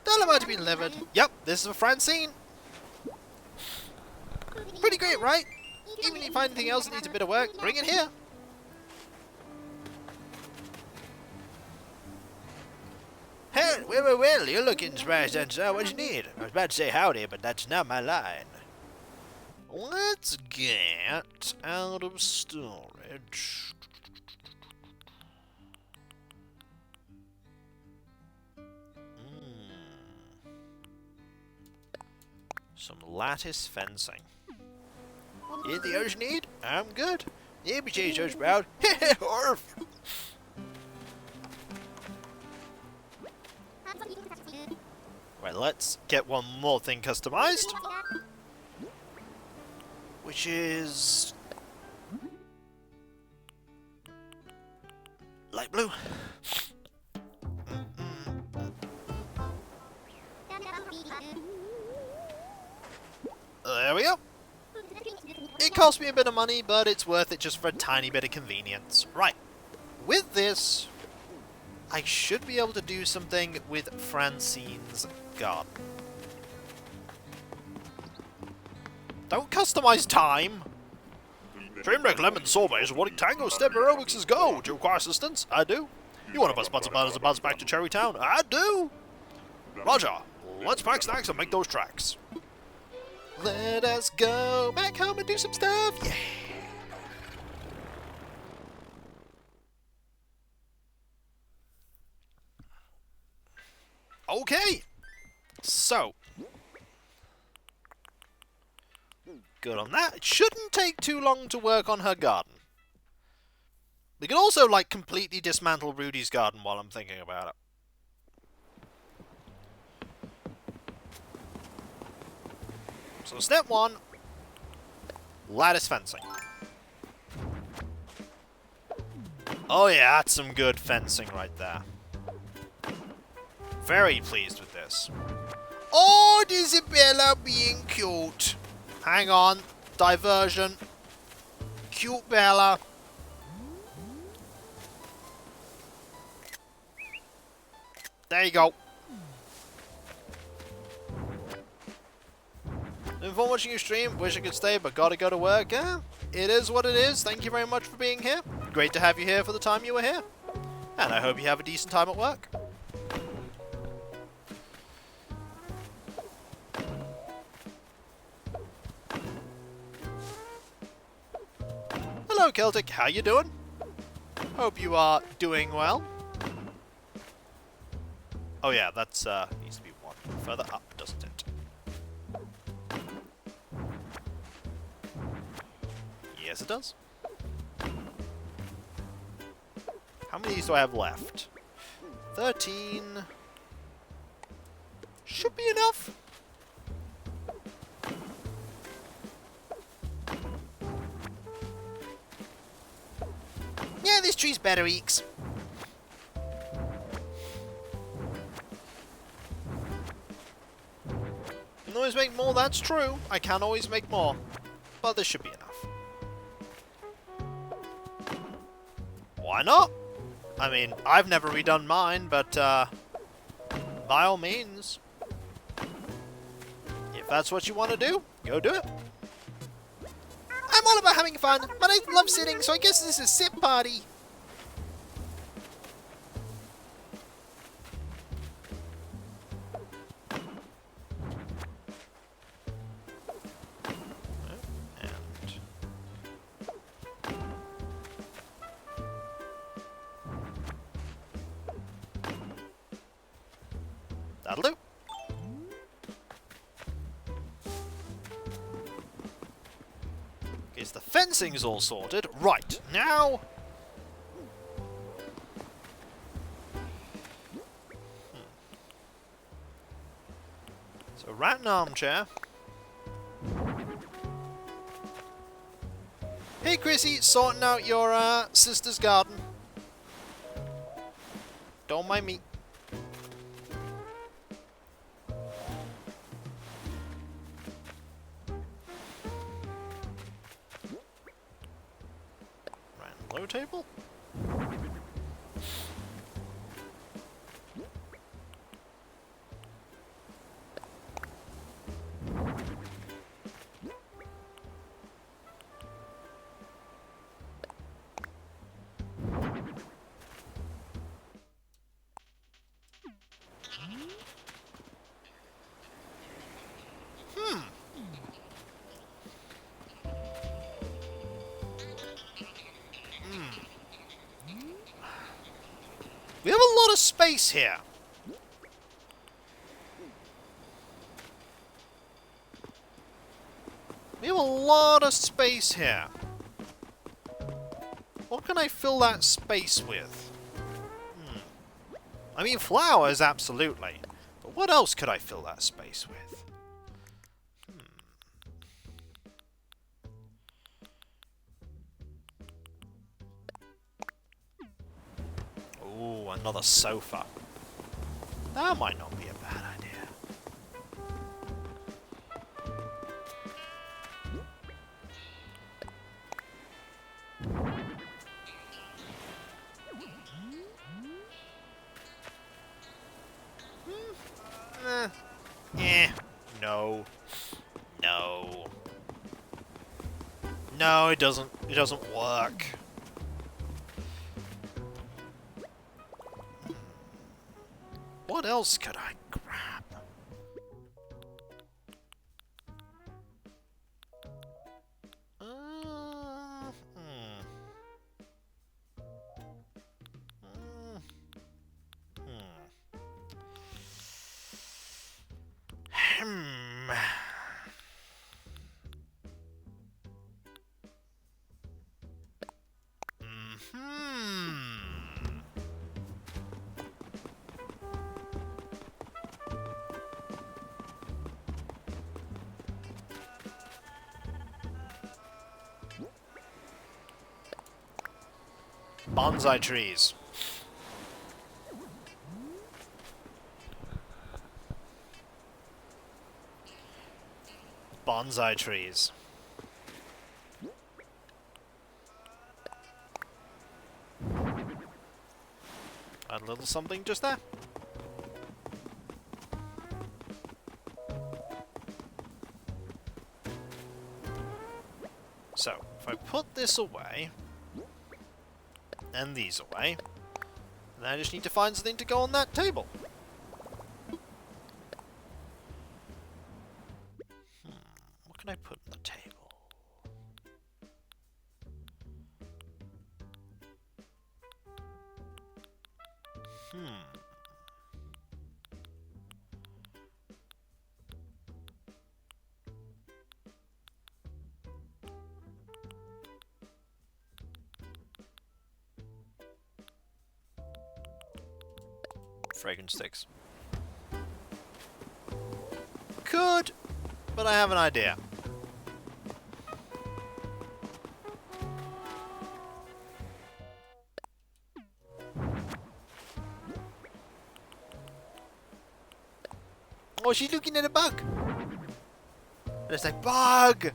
Dollar to be delivered. Yep, this is for Francine. Pretty great, right? Even if you find anything else that needs a bit of work, bring it here. Hey, well, you're looking surprised, and so what you need? I was about to say howdy, but that's not my line. Let's get out of storage. Some lattice fencing. Anything else you need? I'm good. Yeah, be changed, Judge Brown. Orf. Right, let's get one more thing customized. Which is... light blue. There we go. It cost me a bit of money, but it's worth it just for a tiny bit of convenience. Right. With this, I should be able to do something with Francine's garden. Don't customize time! Trainwreck Lemon Sorbet is wanting Tango Step Aerobics' go. Do you require assistance? I do. You want to bus butts and butters and buzz back to Cherrytown? I do! Roger. Let's pack snacks and make those tracks. Let us go back home and do some stuff! Yeah! Okay! So. Good on that. It shouldn't take too long to work on her garden. We can also, like, completely dismantle Rudy's garden while I'm thinking about it. So step one, lattice fencing. Oh yeah, that's some good fencing right there. Very pleased with this. Oh, Isabella being cute. Hang on, diversion. Cute Bella. There you go. Before watching your stream, wish I could stay, but gotta go to work. Yeah, it is what it is. Thank you very much for being here. Great to have you here for the time you were here. And I hope you have a decent time at work. Hello, Celtic. How you doing? Hope you are doing well. Oh yeah, that's needs to be one further up, doesn't it? Yes, it does. How many of these do I have left? 13. Should be enough. Yeah, this tree's better, Eeks. Can always make more, that's true. I can always make more. But this should be enough. Why not? I mean, I've never redone mine, but by all means. If that's what you want to do, go do it. I'm all about having fun, but I love sitting, so I guess this is a sit party. That'll do. Okay, so the fencing's all sorted. Right, now... So, rat and armchair. Hey, Chrissy, sorting out your sister's garden. Don't mind me. Right, low table? We have a lot of space here. We have a lot of space here. What can I fill that space with? I mean, flowers, absolutely. But what else could I fill that space with? Ooh, another sofa. That might not be a bad idea. No. No. No, it doesn't. It doesn't work. What else could I grab? Bonsai trees. Bonsai trees. Add a little something just there. So, if I put this away, and these away, then I just need to find something to go on that table. What can I put on the table? Fragrance sticks. Could, but I have an idea. Oh, she's looking at a bug. And it's like, bug!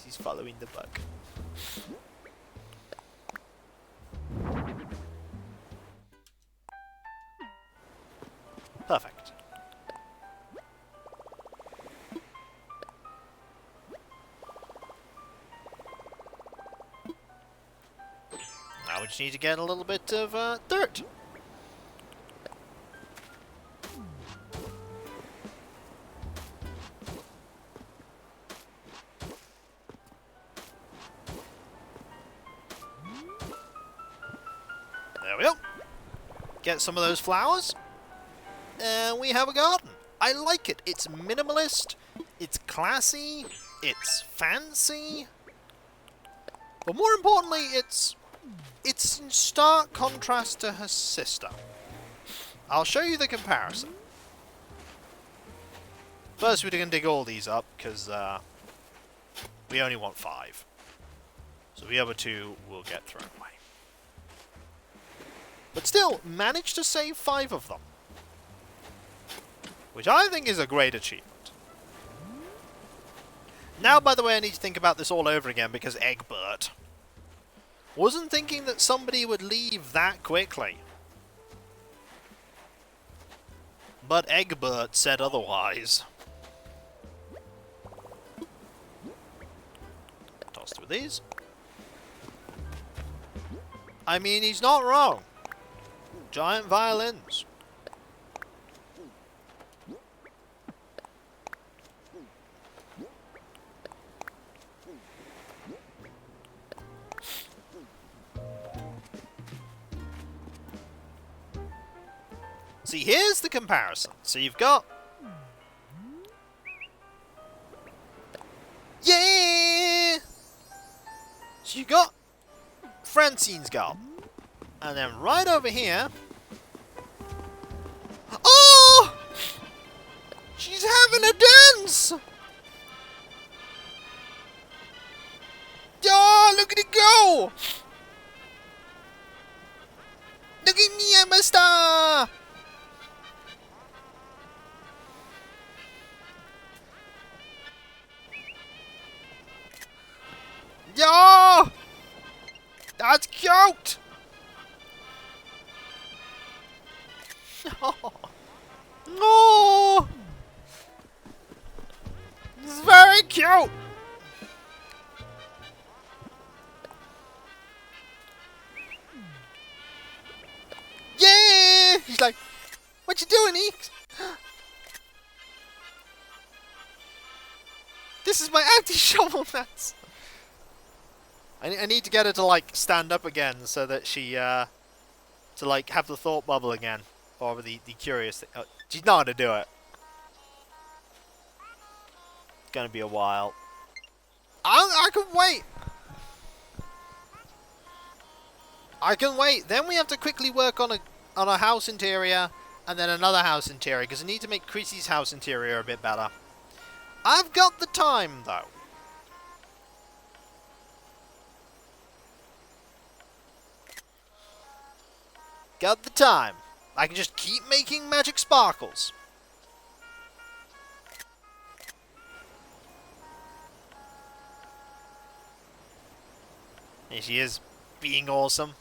She's following the bug. Perfect. Now we just need to get a little bit of dirt. There we go. Get some of those flowers. And we have a garden. I like it. It's minimalist. It's classy. It's fancy. But more importantly, it's in stark contrast to her sister. I'll show you the comparison. First, we're going to dig all these up, because we only want 5. So the other 2 will get thrown away. But still, managed to save 5 of them. Which I think is a great achievement. Now, by the way, I need to think about this all over again because Egbert. Wasn't thinking that somebody would leave that quickly. But Egbert said otherwise. Toss 2 of these. I mean, he's not wrong. Giant violins. See, here's the comparison. So you've got... Yeah! So you got Francine's garden. And then right over here... Oh! She's having a dance! Oh, look at it go! Look at me, I'm a star! Yo! That's cute! Oh. No! This is very cute! Yeah! He's like, what you doing, Eeks? This is my empty shovel nuts! I need to get her to, like, stand up again so that she, to, like, have the thought bubble again. Or the curious thing. Oh, she's not gonna do it. It's gonna be a while. I can wait! I can wait. Then we have to quickly work on a house interior, and then another house interior, because I need to make Chrissy's house interior a bit better. I've got the time, though. Got the time. I can just keep making magic sparkles. Here she is, being awesome.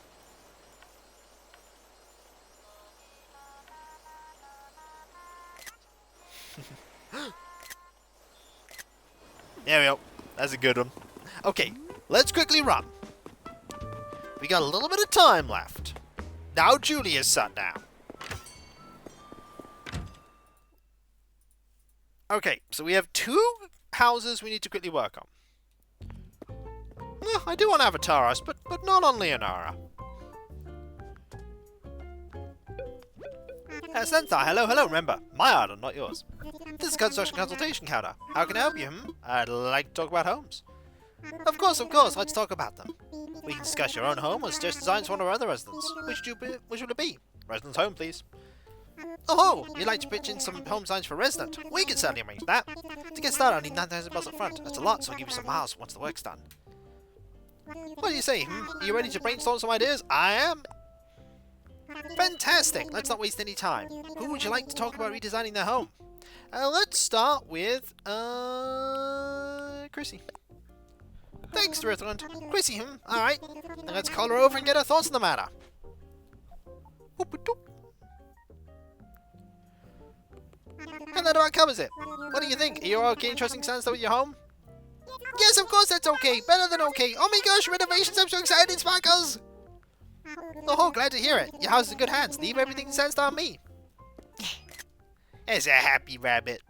There we go. That's a good one. Okay, let's quickly run. We got a little bit of time left. Now Julia's sat down. Okay, so we have 2 houses we need to quickly work on. I do want Avataras, but not on Leonara. Sensei, hello, remember, my order, not yours. This is construction consultation counter. How can I help you? I'd like to talk about homes. Of course, let's talk about them. We can discuss your own home or suggest designs for one of our other residents. Which will it be? Resident's home, please. Oh, you'd like to pitch in some home designs for a resident? We can certainly arrange that. To get started, I need 9,000 bells up front. That's a lot, so I'll give you some miles once the work's done. What do you say? Are you ready to brainstorm some ideas? I am. Fantastic! Let's not waste any time. Who would you like to talk about redesigning their home? Let's start with, Chrissy. Thanks, Restaurant. Chrissy, alright. Then let's call her over and get her thoughts on the matter. And that about covers it. What do you think? Are you okay interesting sounds with your home? Yes, of course that's okay. Better than okay. Oh my gosh, renovations, I'm so excited, Sparkles! Oh, glad to hear it. Your house is in good hands. Leave everything in Sandstar on me. As a happy rabbit.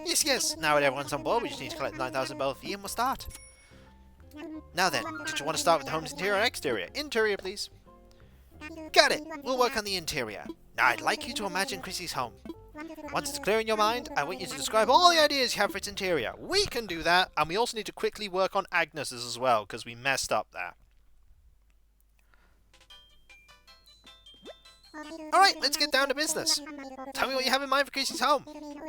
Yes. Now that everyone's on board, we just need to collect 9,000 bell fee and we'll start. Now then, did you want to start with the home's interior or exterior? Interior, please. Got it. We'll work on the interior. Now, I'd like you to imagine Chrissy's home. Once it's clear in your mind, I want you to describe all the ideas you have for its interior. We can do that, and we also need to quickly work on Agnes's as well, because we messed up there. Alright, let's get down to business. Tell me what you have in mind for Chrissy's home.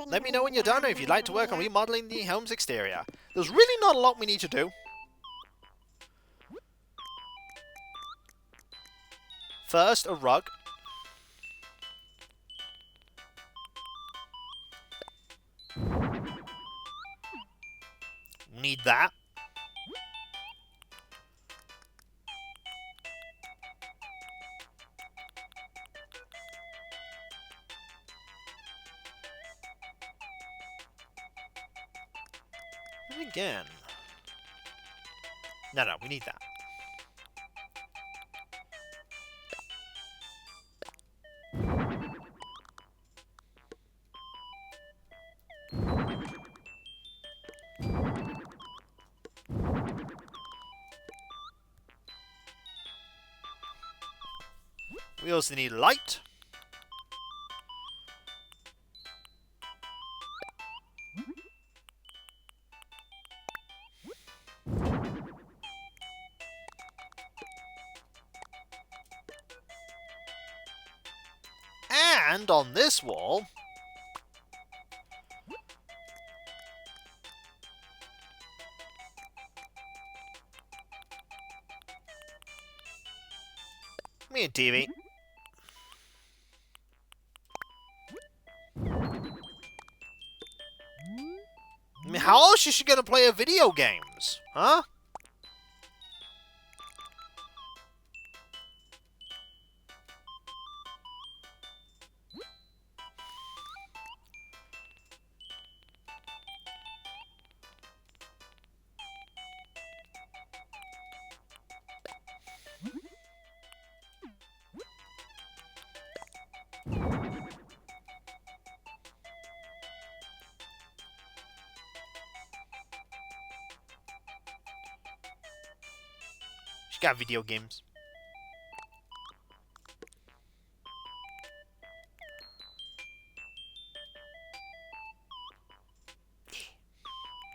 Let me know when you're done, or if you'd like to work on remodeling the home's exterior. There's really not a lot we need to do. First, a rug. Need that. And again. No, we need that. We also need light. And on this wall, me and TV. I mean, how else is she gonna play her video games? Huh? She got video games.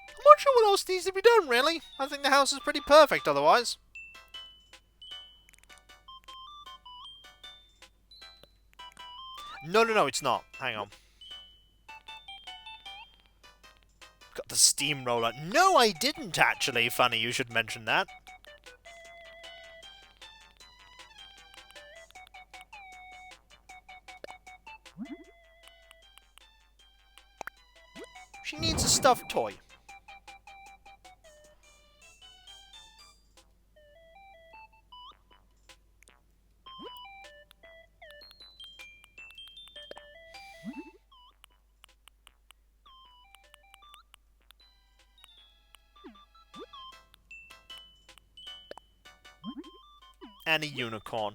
I'm not sure what else needs to be done, really. I think the house is pretty perfect otherwise. No, it's not. Hang on. Got the steamroller. No, I didn't actually. Funny you should mention that. She needs a stuffed toy. And a unicorn.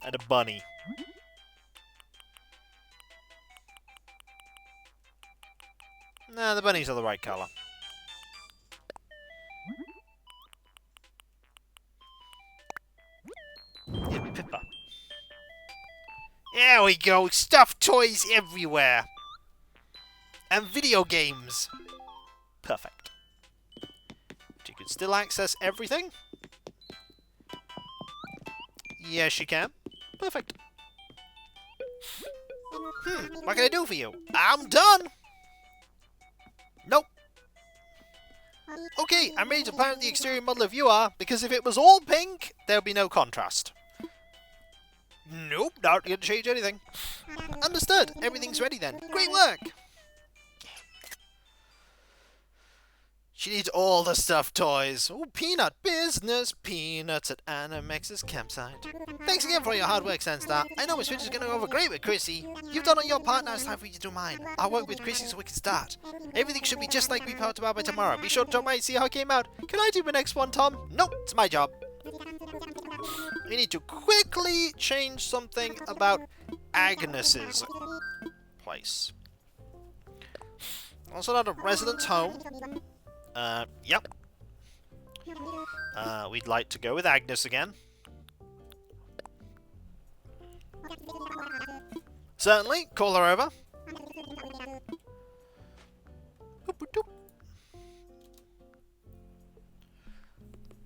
And a bunny. Nah, the bunnies are the right colour. Yeah, Pippa. There we go, stuffed toys everywhere. And video games. Perfect. But you can still access everything. Yes, you can. Perfect. What can I do for you? I'm done! Nope. Okay, I'm ready to plan the exterior model if you are, because if it was all pink, there would be no contrast. Nope, not going to change anything. Understood. Everything's ready then. Great work! She needs all the stuffed toys. Oh, peanut business. Peanuts at Animex's campsite. Thanks again for your hard work, Sandstar. I know Miss Finch is going to go over great with Chrissy. You've done all your part, now it's time for you to do mine. I'll work with Chrissy so we can start. Everything should be just like we talked about by tomorrow. Be sure to drop by and see how it came out. Can I do the next one, Tom? Nope, it's my job. We need to quickly change something about Agnes's place. Also not a resident's home. Yep. We'd like to go with Agnes again. Certainly, call her over.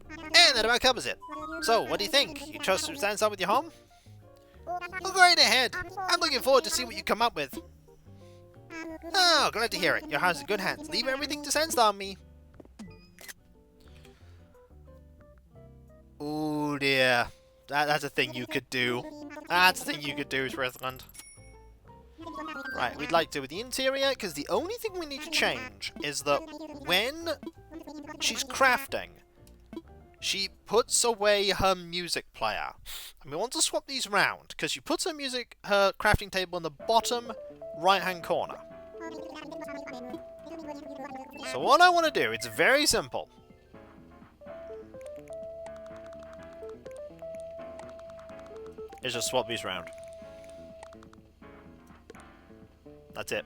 And that about covers it. So, what do you think? You trust to stand up with your home? Well, go right ahead. I'm looking forward to see what you come up with. Oh, glad to hear it. Your house is in good hands. Leave everything to Sandstorm me. Oh dear. That's a thing you could do. That's a thing you could do, Switzerland. Right, we'd like to do with the interior, because the only thing we need to change is that when she's crafting, she puts away her music player. And we want to swap these round, because she puts her crafting table in the bottom right-hand corner. So what I want to do, it's very simple. Is just swap these round. That's it.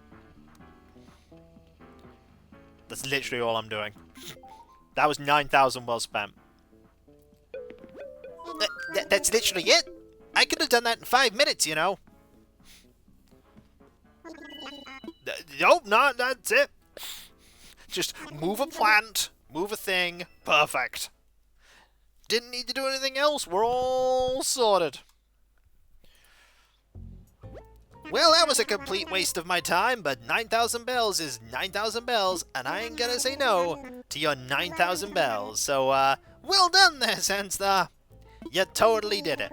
That's literally all I'm doing. That was 9,000 well spent. That's literally it. I could have done that in 5 minutes, you know. Nope, no, that's it. Just move a plant, move a thing, perfect. Didn't need to do anything else, we're all sorted. Well, that was a complete waste of my time, but 9,000 bells is 9,000 bells, and I ain't gonna say no to your 9,000 bells. So, well done there, Sandstar. You totally did it.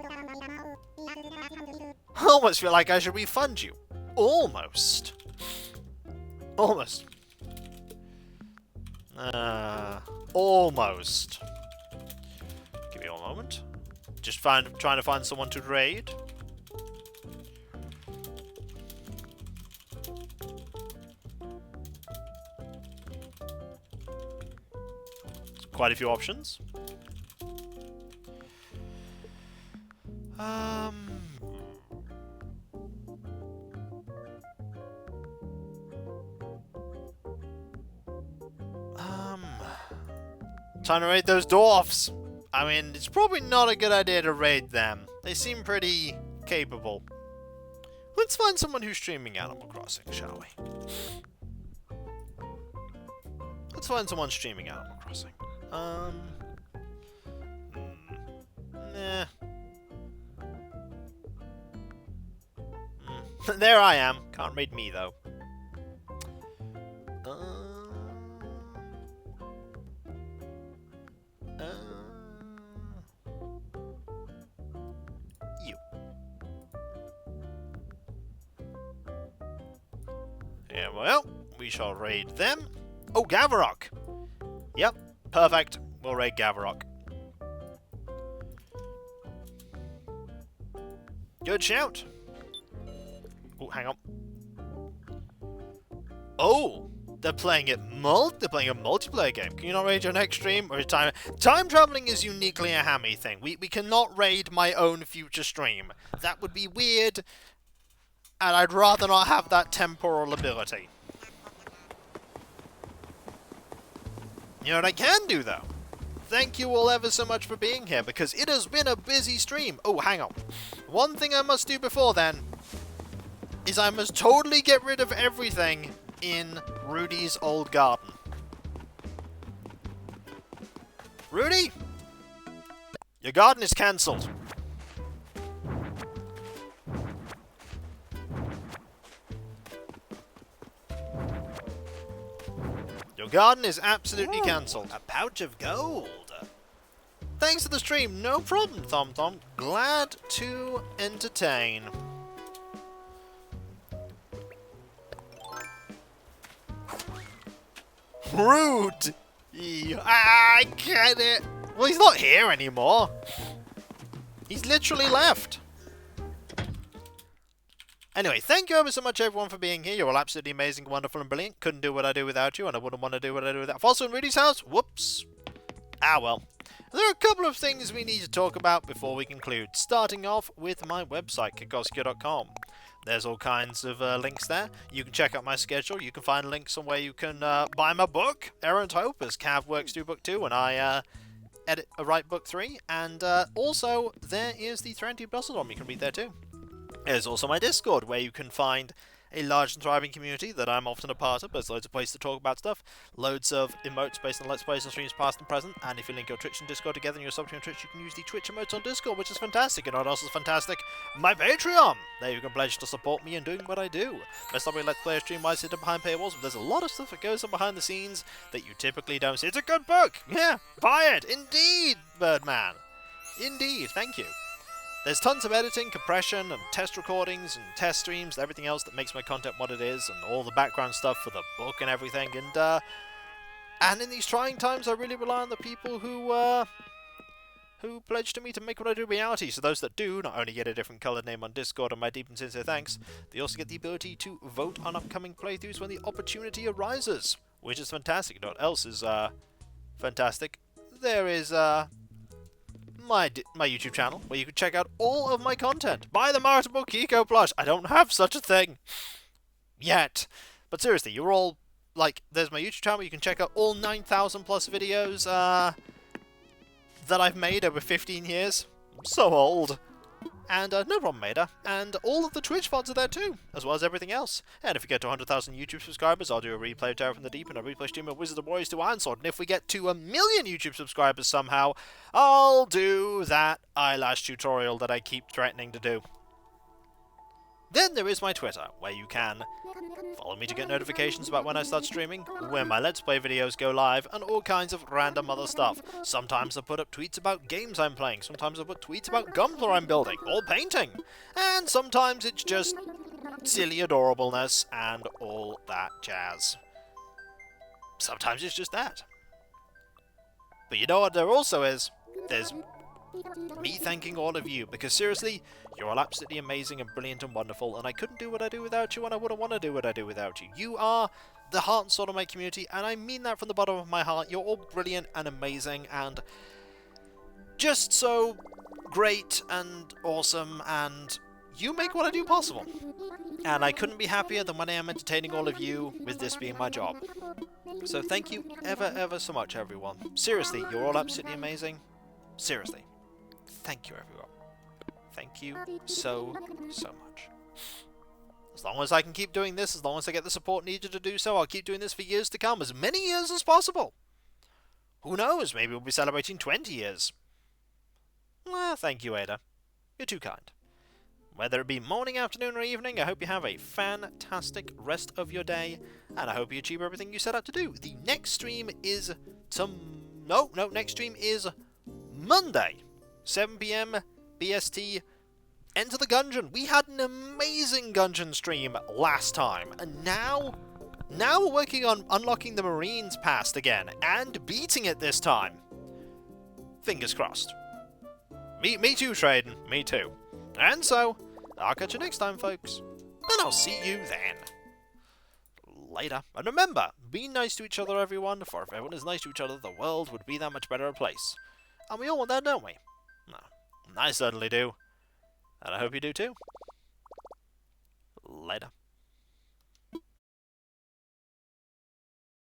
I almost feel like I should refund you. Almost. Almost. Almost. Give me a moment. Just trying to find someone to raid. Quite a few options. Trying to raid those dwarfs. I mean, it's probably not a good idea to raid them. They seem pretty capable. Let's find someone who's streaming Animal Crossing, shall we? Let's find someone streaming Animal Crossing. Nah. There I am. Can't raid me, though. You. Yeah, well, we shall raid them. Oh, Gavarok! Yep, perfect. We'll raid Gavarok. Good shout. Oh, hang on. Oh, they're playing it they're playing a multiplayer game. Can you not raid your next stream? Or time traveling is uniquely a Hammy thing. We cannot raid my own future stream. That would be weird, and I'd rather not have that temporal ability. You know what I can do, though? Thank you all ever so much for being here, because it has been a busy stream. Oh, hang on. One thing I must do before then is I must totally get rid of everything in Rudy's old garden. Rudy? Your garden is cancelled. Your garden is absolutely cancelled. A pouch of gold. Thanks for the stream. No problem, Tom Tom. Glad to entertain. Rude! I get it. Well, he's not here anymore. He's literally left. Anyway, thank you ever so much, everyone, for being here. You're all absolutely amazing, wonderful, and brilliant. Couldn't do what I do without you, and I wouldn't want to do what I do without Fossil and Rudy's house. Whoops. Ah, well. There are a couple of things we need to talk about before we conclude, starting off with my website, Kikoskia.com. There's all kinds of links there. You can check out my schedule. You can find links on where you can buy my book, Errant Hope, as Cav works through Book 2 and I write Book 3. And also, there is the 3 Bustle you can read there too. There's also my Discord, where you can find a large and thriving community that I'm often a part of. There's loads of places to talk about stuff, loads of emotes based on Let's Plays and streams past and present, and if you link your Twitch and Discord together and you're subbed on Twitch, you can use the Twitch emotes on Discord, which is fantastic. And what else is fantastic? My Patreon! There you can pledge to support me in doing what I do. Best of all, Let's Play stream wise hidden behind paywalls, but there's a lot of stuff that goes on behind the scenes that you typically don't see. It's a good book! Yeah, buy it! Indeed, Birdman! Indeed, thank you. There's tons of editing, compression, and test recordings, and test streams, and everything else that makes my content what it is, and all the background stuff for the book and everything, and in these trying times, I really rely on the people who pledge to me to make what I do reality. So those that do, not only get a different coloured name on Discord and my deep and sincere thanks, they also get the ability to vote on upcoming playthroughs when the opportunity arises, which is fantastic. You know what else is, fantastic? There is, my YouTube channel, where you can check out all of my content. Buy the marketable Kiko plush. I don't have such a thing yet. But seriously, you're all, like, there's my YouTube channel where you can check out all 9,000 plus videos, that I've made over 15 years. I'm so old. And, no problem, Maida. And all of the Twitch VODs are there too, as well as everything else. And if we get to 100,000 YouTube subscribers, I'll do a replay of Terror from the Deep and a replay stream of Wizard of Warriors to Ironsword. And if we get to 1 million YouTube subscribers somehow, I'll do that eyelash tutorial that I keep threatening to do. Then there is my Twitter, where you can follow me to get notifications about when I start streaming, when my Let's Play videos go live, and all kinds of random other stuff. Sometimes I put up tweets about games I'm playing, sometimes I put tweets about Gunpla I'm building, or painting, and sometimes it's just silly adorableness and all that jazz. Sometimes it's just that. But you know what there also is? There's me thanking all of you, because seriously, you're all absolutely amazing and brilliant and wonderful, and I couldn't do what I do without you, and I wouldn't want to do what I do without you. You are the heart and soul of my community, and I mean that from the bottom of my heart. You're all brilliant and amazing, and just so great and awesome, and you make what I do possible. And I couldn't be happier than when I am entertaining all of you, with this being my job. So thank you ever so much, everyone. Seriously, you're all absolutely amazing. Seriously. Thank you, everyone. Thank you so much. As long as I can keep doing this, as long as I get the support needed to do so, I'll keep doing this for years to come, as many years as possible. Who knows, maybe we'll be celebrating 20 years. Well, thank you, Ada. You're too kind. Whether it be morning, afternoon, or evening, I hope you have a fantastic rest of your day, and I hope you achieve everything you set out to do. The next stream is next stream is Monday, 7 PM BST. Enter the Gungeon. We had an amazing Gungeon stream last time, and now we're working on unlocking the Marines past again, and beating it this time. Fingers crossed. Me too, Traden. Me too. And so, I'll catch you next time, folks. And I'll see you then. Later. And remember, be nice to each other, everyone, for if everyone is nice to each other, the world would be that much better a place. And we all want that, don't we? No. I certainly do. And I hope you do too. Later.